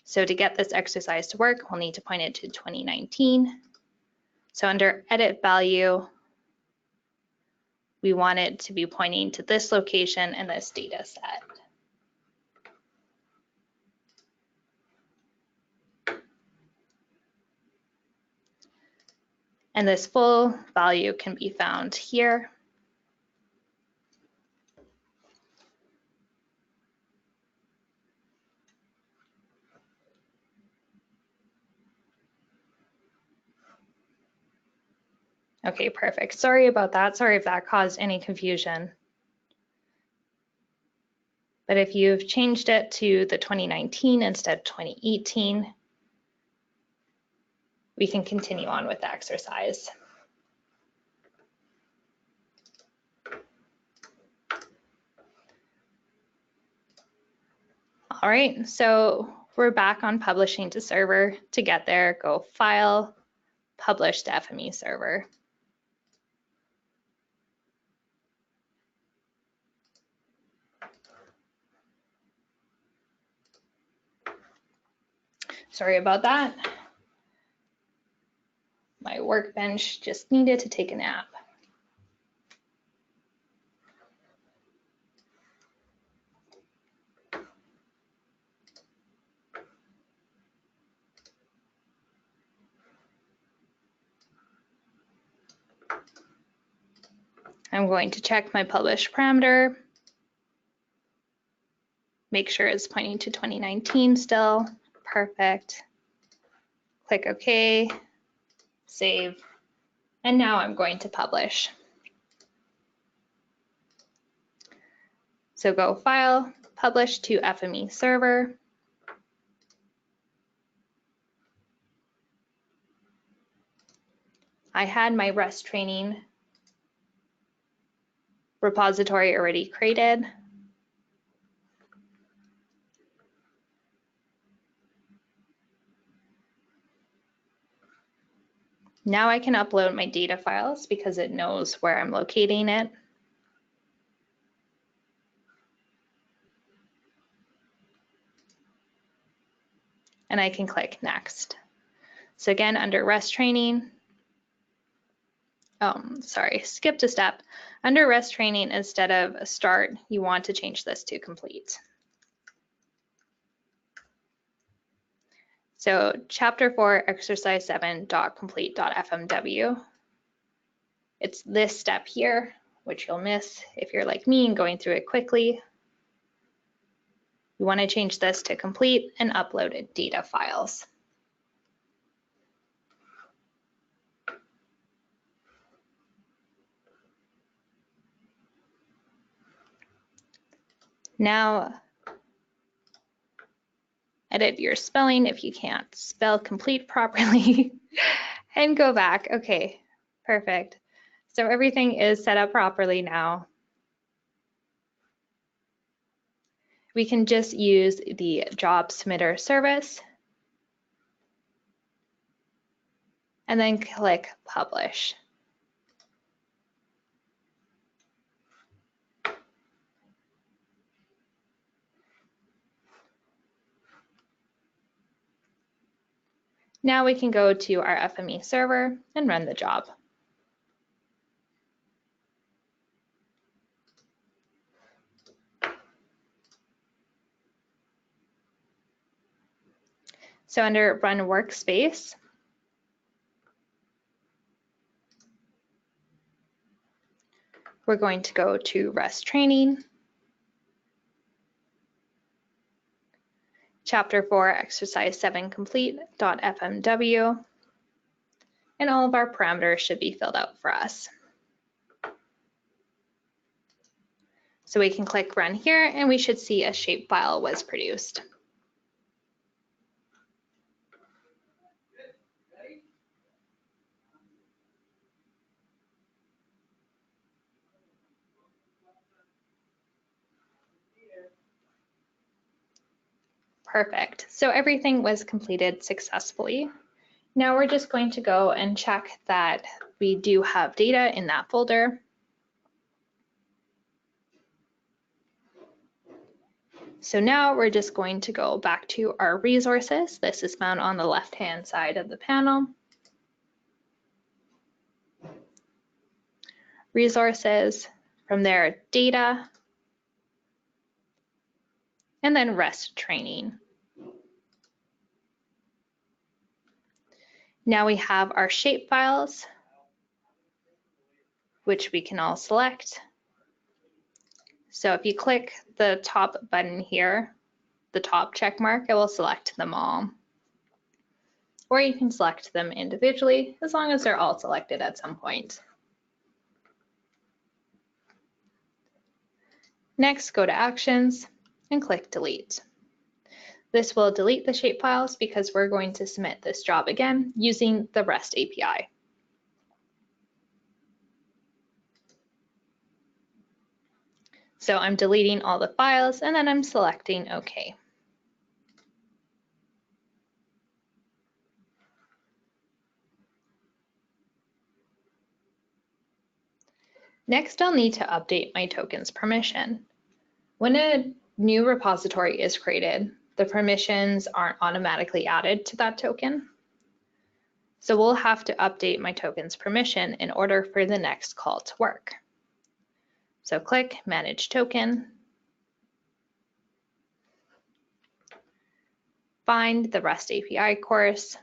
A: So to get this exercise to work, we'll need to point it to 2019. So under Edit Value, we want it to be pointing to this location and this data set. And this full value can be found here. Okay, perfect. Sorry about that. Sorry if that caused any confusion. But if you've changed it to the 2019 instead of 2018, we can continue on with the exercise. All right, so we're back on publishing to server. To get there, go File, Publish to FME Server. Sorry about that. My workbench just needed to take a nap. I'm going to check my publish parameter, make sure it's pointing to 2019 still. Perfect. Click OK, save, and now I'm going to publish. So go File, Publish to FME Server. I had my REST training repository already created. Now I can upload my data files because it knows where I'm locating it. And I can click Next. So again, under REST training, skipped a step. Under REST training, instead of start, you want to change this to complete. So chapter 4, exercise 7.complete.fmw. It's this step here, which you'll miss if you're like me and going through it quickly. You want to change this to complete and upload data files. Now, edit your spelling if you can't spell complete properly and go back. Okay, perfect. So everything is set up properly now. We can just use the job submitter service and then click Publish. Now we can go to our FME server and run the job. So under Run Workspace, we're going to go to REST Training, Chapter 4, Exercise 7 Complete.fmw, and all of our parameters should be filled out for us. So we can click Run here, and we should see a shapefile was produced. Perfect. So everything was completed successfully. Now we're just going to go and check that we do have data in that folder. So now we're just going to go back to our resources. This is found on the left-hand side of the panel. Resources, from there, data, and then REST training. Now we have our shape files, which we can all select. So if you click the top button here, the top check mark, it will select them all. or you can select them individually as long as they're all selected at some point. Next, go to Actions and click Delete. This will delete the shapefiles because we're going to submit this job again using the REST API. So I'm deleting all the files and then I'm selecting OK. Next, I'll need to update my token's permission. When a new repository is created, the permissions aren't automatically added to that token. So we'll have to update my token's permission in order for the next call to work. So click Manage Token, find the REST API course.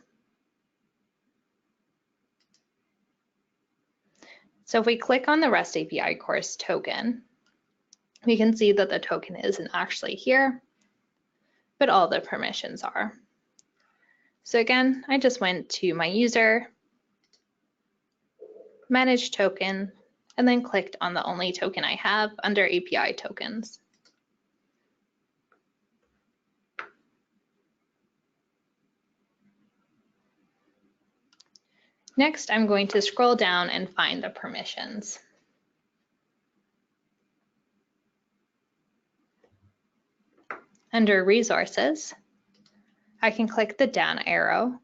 A: So if we click on the REST API course token, we can see that the token isn't actually here, but all the permissions are. So again, I just went to my user, manage token, and then clicked on the only token I have under API tokens. Next, I'm going to scroll down and find the permissions. Under Resources, I can click the down arrow.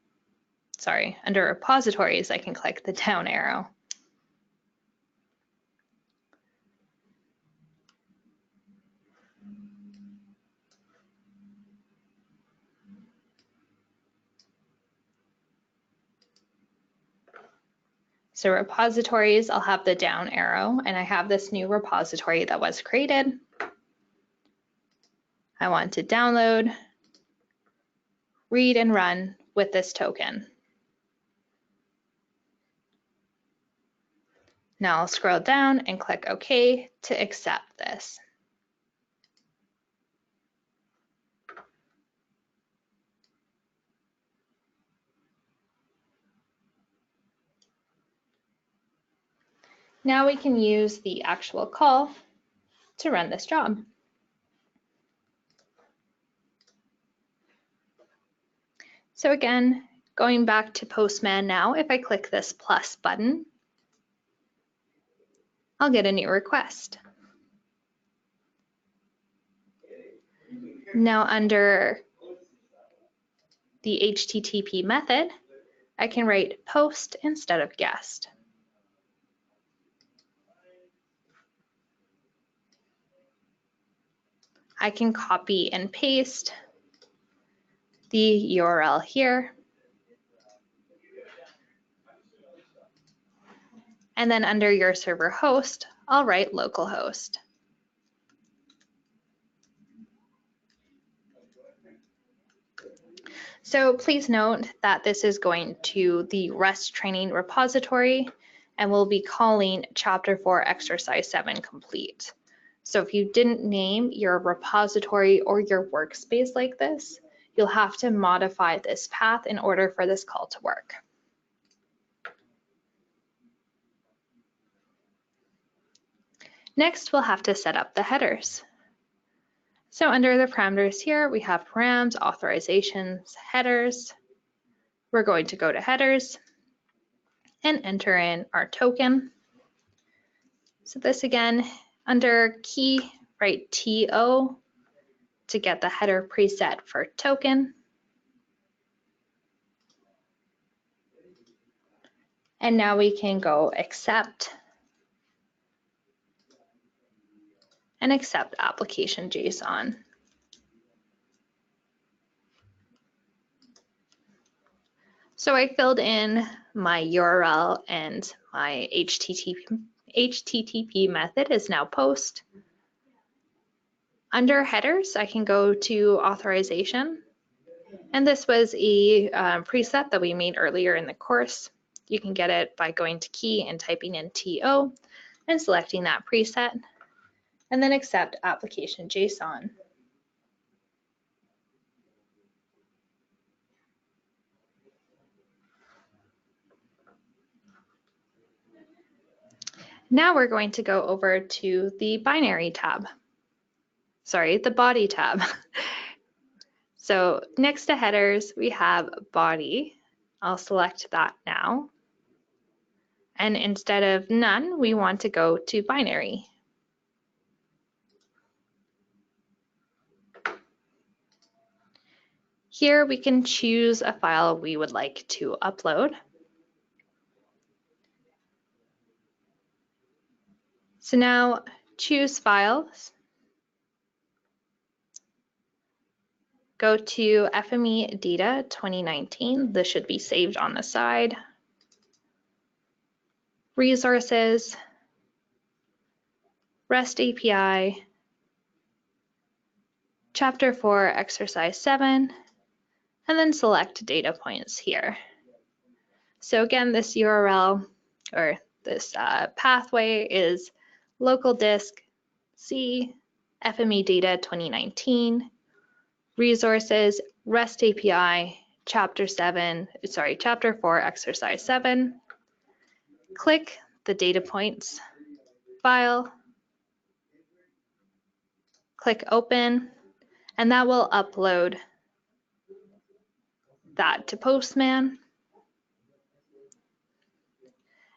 A: Under Repositories, I can click the down arrow. So repositories, I'll have the down arrow, and I have this new repository that was created. I want to download, read, and run with this token. Now I'll scroll down and click OK to accept this. Now we can use the actual call to run this job. So again, going back to Postman now, if I click this plus button, I'll get a new request. Now under the HTTP method, I can write post instead of guest. I can copy and paste the URL here. And then under your server host, I'll write localhost. So please note that this is going to the REST training repository, and we'll be calling Chapter 4 Exercise 7 complete. So if you didn't name your repository or your workspace like this, you'll have to modify this path in order for this call to work. Next, we'll have to set up the headers. So under the parameters here, we have params, authorizations, headers. We're going to go to headers and enter in our token. So this again, under key, write TO to get the header preset for token. And now we can go accept and accept application JSON. So I filled in my URL and my HTTP method is now post. Under headers, I can go to authorization. And this was a preset that we made earlier in the course. You can get it by going to key and typing in TO and selecting that preset, and then accept application JSON. Now we're going to go over to the binary tab. Sorry, the body tab. So next to headers, we have body. I'll select that now. And instead of none, we want to go to binary. Here we can choose a file we would like to upload. So now choose files. Go to FME Data 2019. This should be saved on the side. Resources, REST API, Chapter 4, Exercise 7, and then select data points here. So again, this URL or this pathway is local disk C, FME Data 2019, Resources, REST API, Chapter 4, Exercise 7. Click the data points file, click open, and that will upload that to Postman.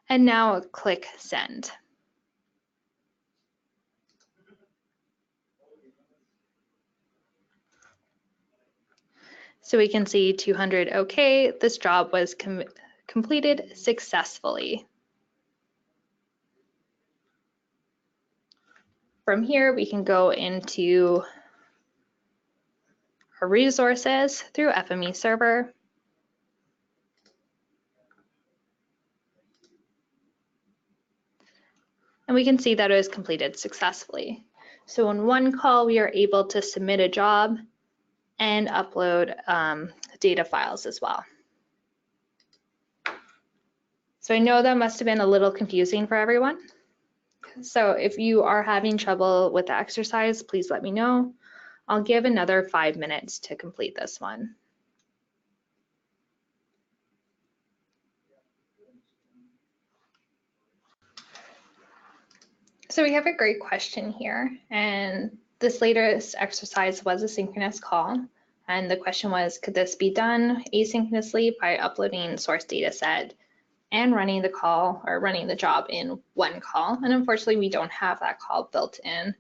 A: And now click send. So we can see 200 OK. This job was completed successfully. From here, we can go into our resources through FME Server. And we can see that it was completed successfully. So in one call, we are able to submit a job and upload data files as well. So I know that must have been a little confusing for everyone. So if you are having trouble with the exercise, please let me know. I'll give another 5 minutes to complete this one. So we have a great question here, and this latest exercise was a synchronous call. And the question was, could this be done asynchronously by uploading source data set and running the call or running the job in one call? And unfortunately, we don't have that call built in.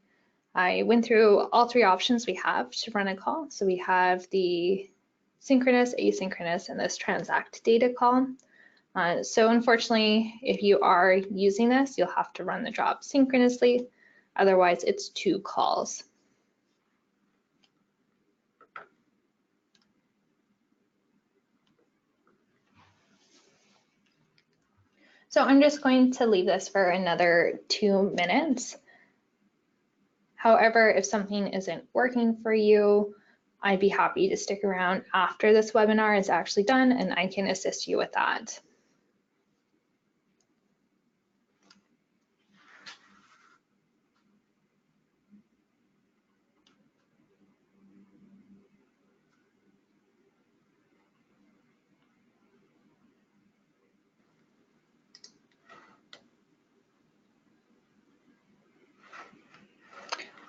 A: I went through all three options we have to run a call. So we have the synchronous, asynchronous, and this transact data call. So unfortunately, if you are using this, you'll have to run the job synchronously. Otherwise, it's 2 calls. So I'm just going to leave this for another 2 minutes. However, if something isn't working for you, I'd be happy to stick around after this webinar is actually done, and I can assist you with that.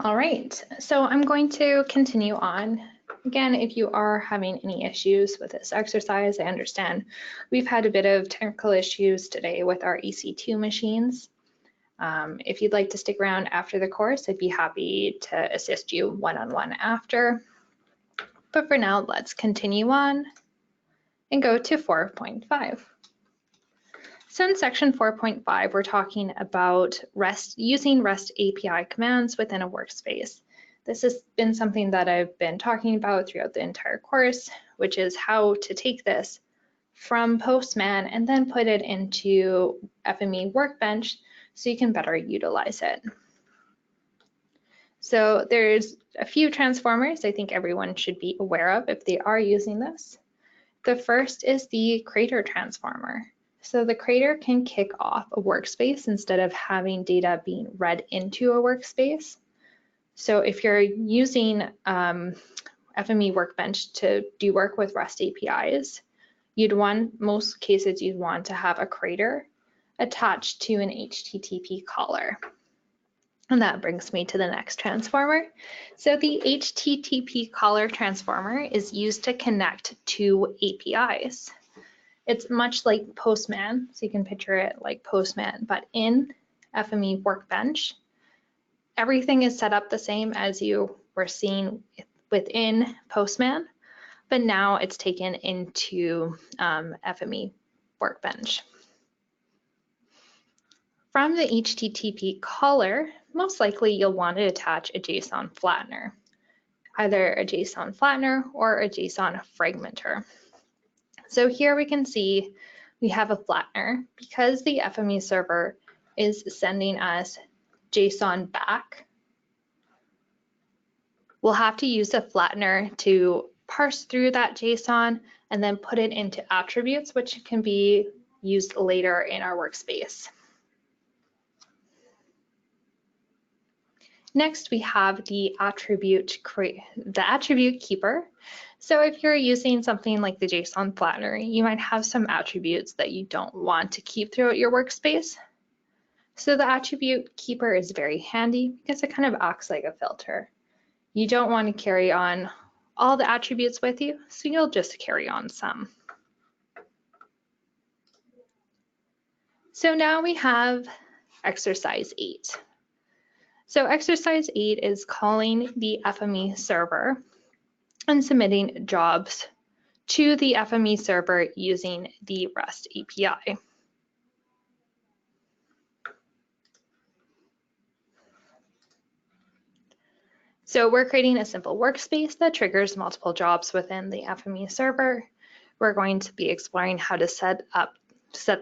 A: All right, so I'm going to continue on. Again, if you are having any issues with this exercise, I understand we've had a bit of technical issues today with our EC2 machines. If you'd like to stick around after the course, I'd be happy to assist you one-on-one after. But for now, let's continue on and go to 4.5. So in section 4.5, we're talking about using REST API commands within a workspace. This has been something that I've been talking about throughout the entire course, which is how to take this from Postman and then put it into FME Workbench so you can better utilize it. So there's a few transformers I think everyone should be aware of if they are using this. The first is the creator transformer. So the creator can kick off a workspace instead of having data being read into a workspace. So if you're using FME Workbench to do work with REST APIs, most cases you'd want to have a creator attached to an HTTP caller. And that brings me to the next transformer. So the HTTP caller transformer is used to connect to APIs. It's much like Postman, so you can picture it like Postman, but in FME Workbench, everything is set up the same as you were seeing within Postman, but now it's taken into FME Workbench. From the HTTP caller, most likely you'll want to attach a JSON flattener, either a JSON flattener or a JSON fragmenter. So here we can see we have a flattener because the FME server is sending us JSON back. We'll have to use a flattener to parse through that JSON and then put it into attributes, which can be used later in our workspace. Next, we have the attribute keeper. So if you're using something like the JSON flattener, you might have some attributes that you don't want to keep throughout your workspace. So the attribute keeper is very handy because it kind of acts like a filter. You don't want to carry on all the attributes with you, so you'll just carry on some. So now we have exercise 8. So exercise 8 is calling the FME server and submitting jobs to the FME server using the REST API. So we're creating a simple workspace that triggers multiple jobs within the FME server. We're going to be exploring how to set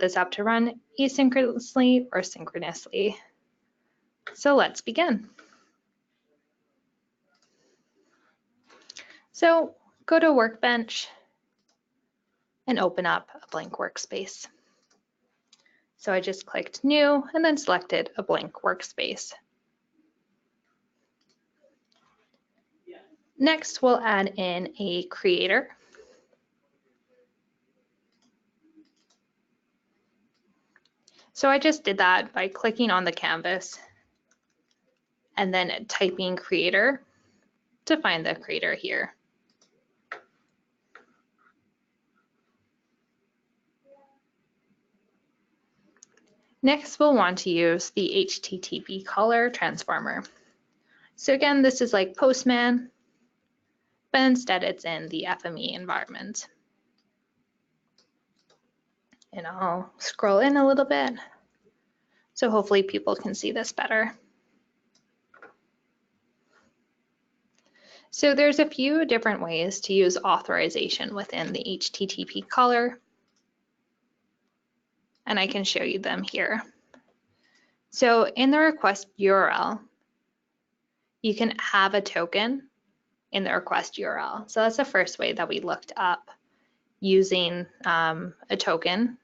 A: this up to run asynchronously or synchronously. So let's begin. So go to Workbench and open up a blank workspace. So I just clicked New and then selected a blank workspace. Next, we'll add in a creator. So I just did that by clicking on the canvas and then typing creator to find the creator here. Next, we'll want to use the HTTP caller transformer. So again, this is like Postman, but instead it's in the FME environment. And I'll scroll in a little bit, so hopefully people can see this better. So there's a few different ways to use authorization within the HTTP caller, and I can show you them here. So in the request URL, you can have a token in the request URL. So that's the first way that we looked up using a token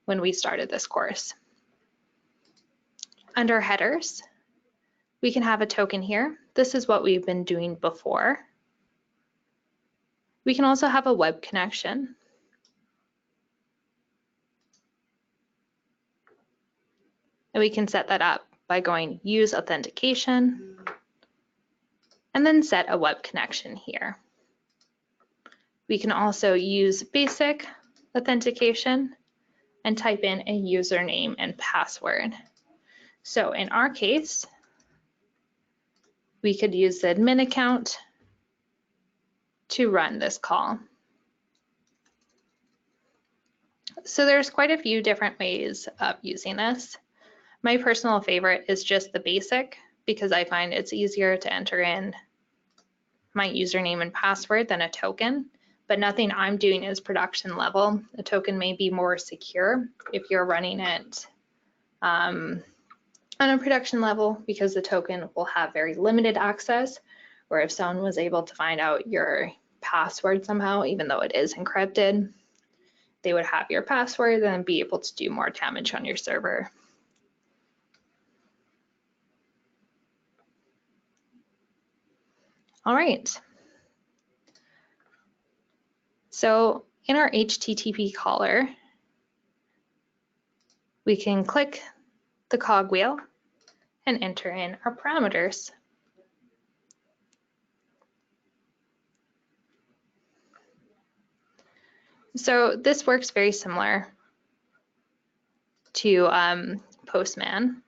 A: when we started this course. Under headers, we can have a token here. This is what we've been doing before. We can also have a web connection. And we can set that up by going Use Authentication and then set a web connection here. We can also use basic authentication and type in a username and password. So in our case, we could use the admin account to run this call. So there's quite a few different ways of using this. My personal favorite is just the basic because I find it's easier to enter in my username and password than a token, but nothing I'm doing is production level. A token may be more secure if you're running it on a production level because the token will have very limited access, or if someone was able to find out your password somehow, even though it is encrypted, they would have your password and be able to do more damage on your server. All right. So in our HTTP caller, we can click the cogwheel and enter in our parameters. So this works very similar to Postman.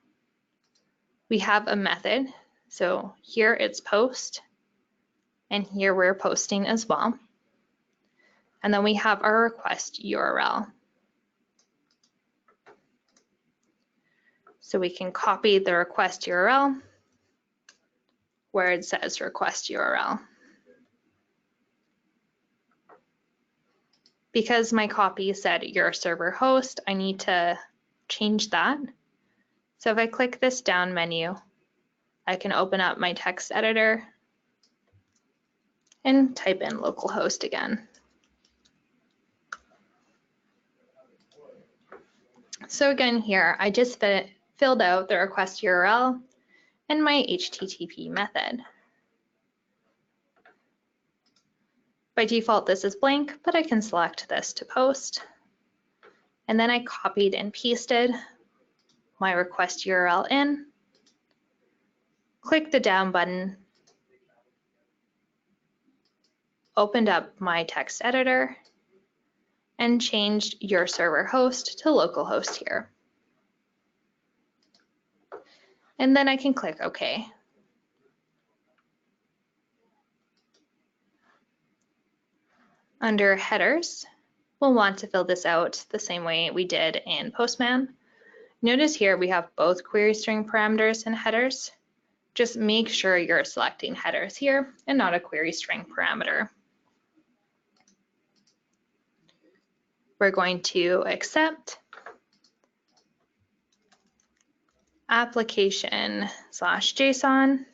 A: We have a method. So here it's post, and here we're posting as well. And then we have our request URL. So we can copy the request URL where it says request URL. Because my copy said your server host, I need to change that. So if I click this down menu, I can open up my text editor and type in localhost again. So again here, I just filled out the request URL and my HTTP method. By default, this is blank, but I can select this to post. And then I copied and pasted my request URL in, click the down button, opened up my text editor, and changed your server host to localhost here. And then I can click OK. Under headers, we'll want to fill this out the same way we did in Postman. Notice here we have both query string parameters and headers. Just make sure you're selecting headers here and not a query string parameter. We're going to accept application/JSON.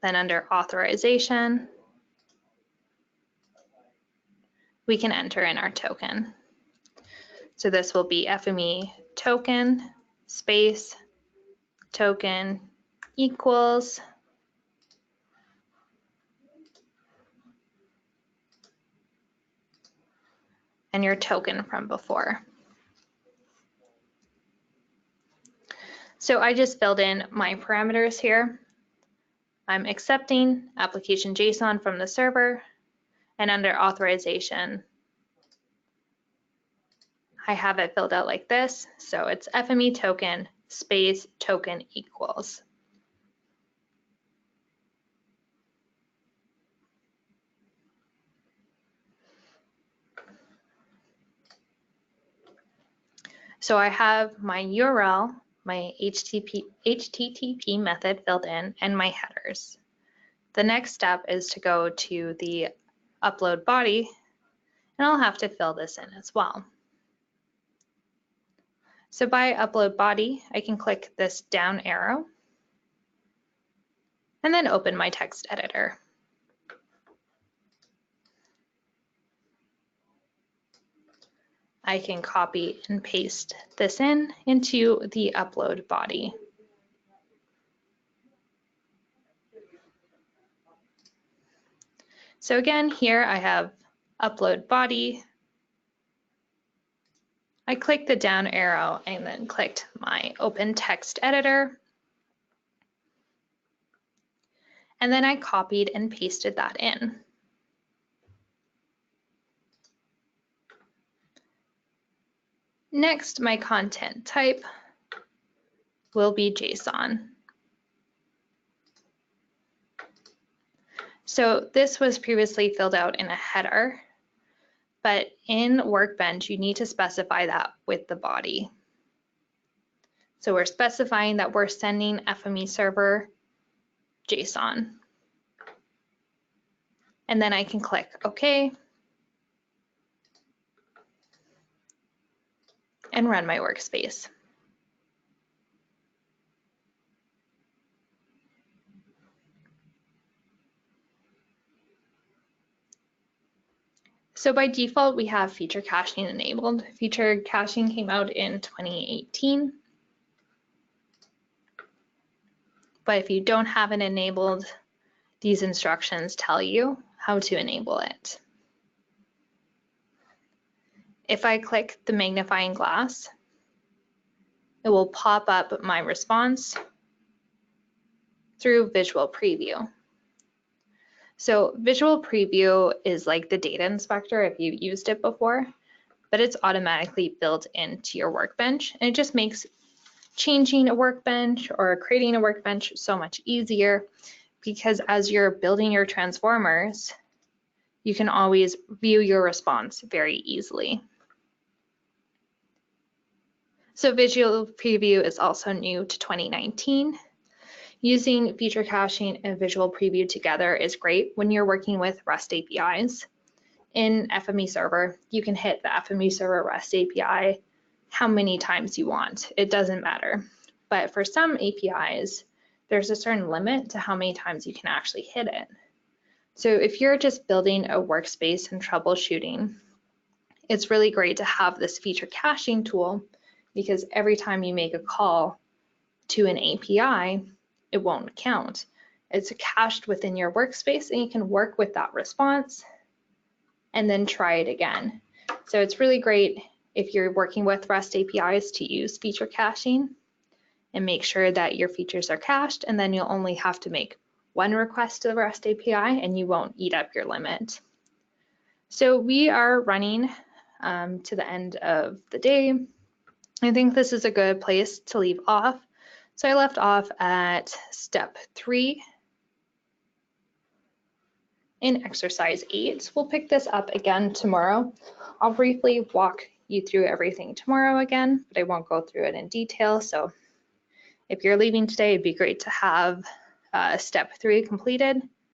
A: Then under authorization, we can enter in our token. So this will be FME token space token equals and your token from before. So I just filled in my parameters here. I'm accepting application JSON from the server, and under authorization, I have it filled out like this. So it's FME token space token equals. So I have my URL, my HTTP method filled in, and my headers. The next step is to go to the upload body, and I'll have to fill this in as well. So by upload body, I can click this down arrow and then open my text editor. I can copy and paste this into the upload body. So again, here I have upload body. I clicked the down arrow and then clicked my open text editor. And then I copied and pasted that in. Next, my content type will be JSON. So this was previously filled out in a header, but in Workbench, you need to specify that with the body. So we're specifying that we're sending FME server JSON. And then I can click OK and run my workspace. So by default, we have feature caching enabled. Feature caching came out in 2018. But if you don't have it enabled, these instructions tell you how to enable it. If I click the magnifying glass, it will pop up my response through Visual Preview. So Visual Preview is like the data inspector if you've used it before, but it's automatically built into your workbench, and it just makes changing a workbench or creating a workbench so much easier, because as you're building your transformers, you can always view your response very easily. So Visual Preview is also new to 2019. Using feature caching and Visual Preview together is great when you're working with REST APIs. In FME Server, you can hit the FME Server REST API how many times you want. It doesn't matter. But for some APIs, there's a certain limit to how many times you can actually hit it. So if you're just building a workspace and troubleshooting, it's really great to have this feature caching tool, because every time you make a call to an API, it won't count. It's cached within your workspace, and you can work with that response and then try it again. So it's really great if you're working with REST APIs to use feature caching and make sure that your features are cached, and then you'll only have to make one request to the REST API and you won't eat up your limit. So we are running to the end of the day. I think this is a good place to leave off. So I left off at step 3 in exercise 8. We'll pick this up again tomorrow. I'll briefly walk you through everything tomorrow again, but I won't go through it in detail. So if you're leaving today, it'd be great to have step 3 completed,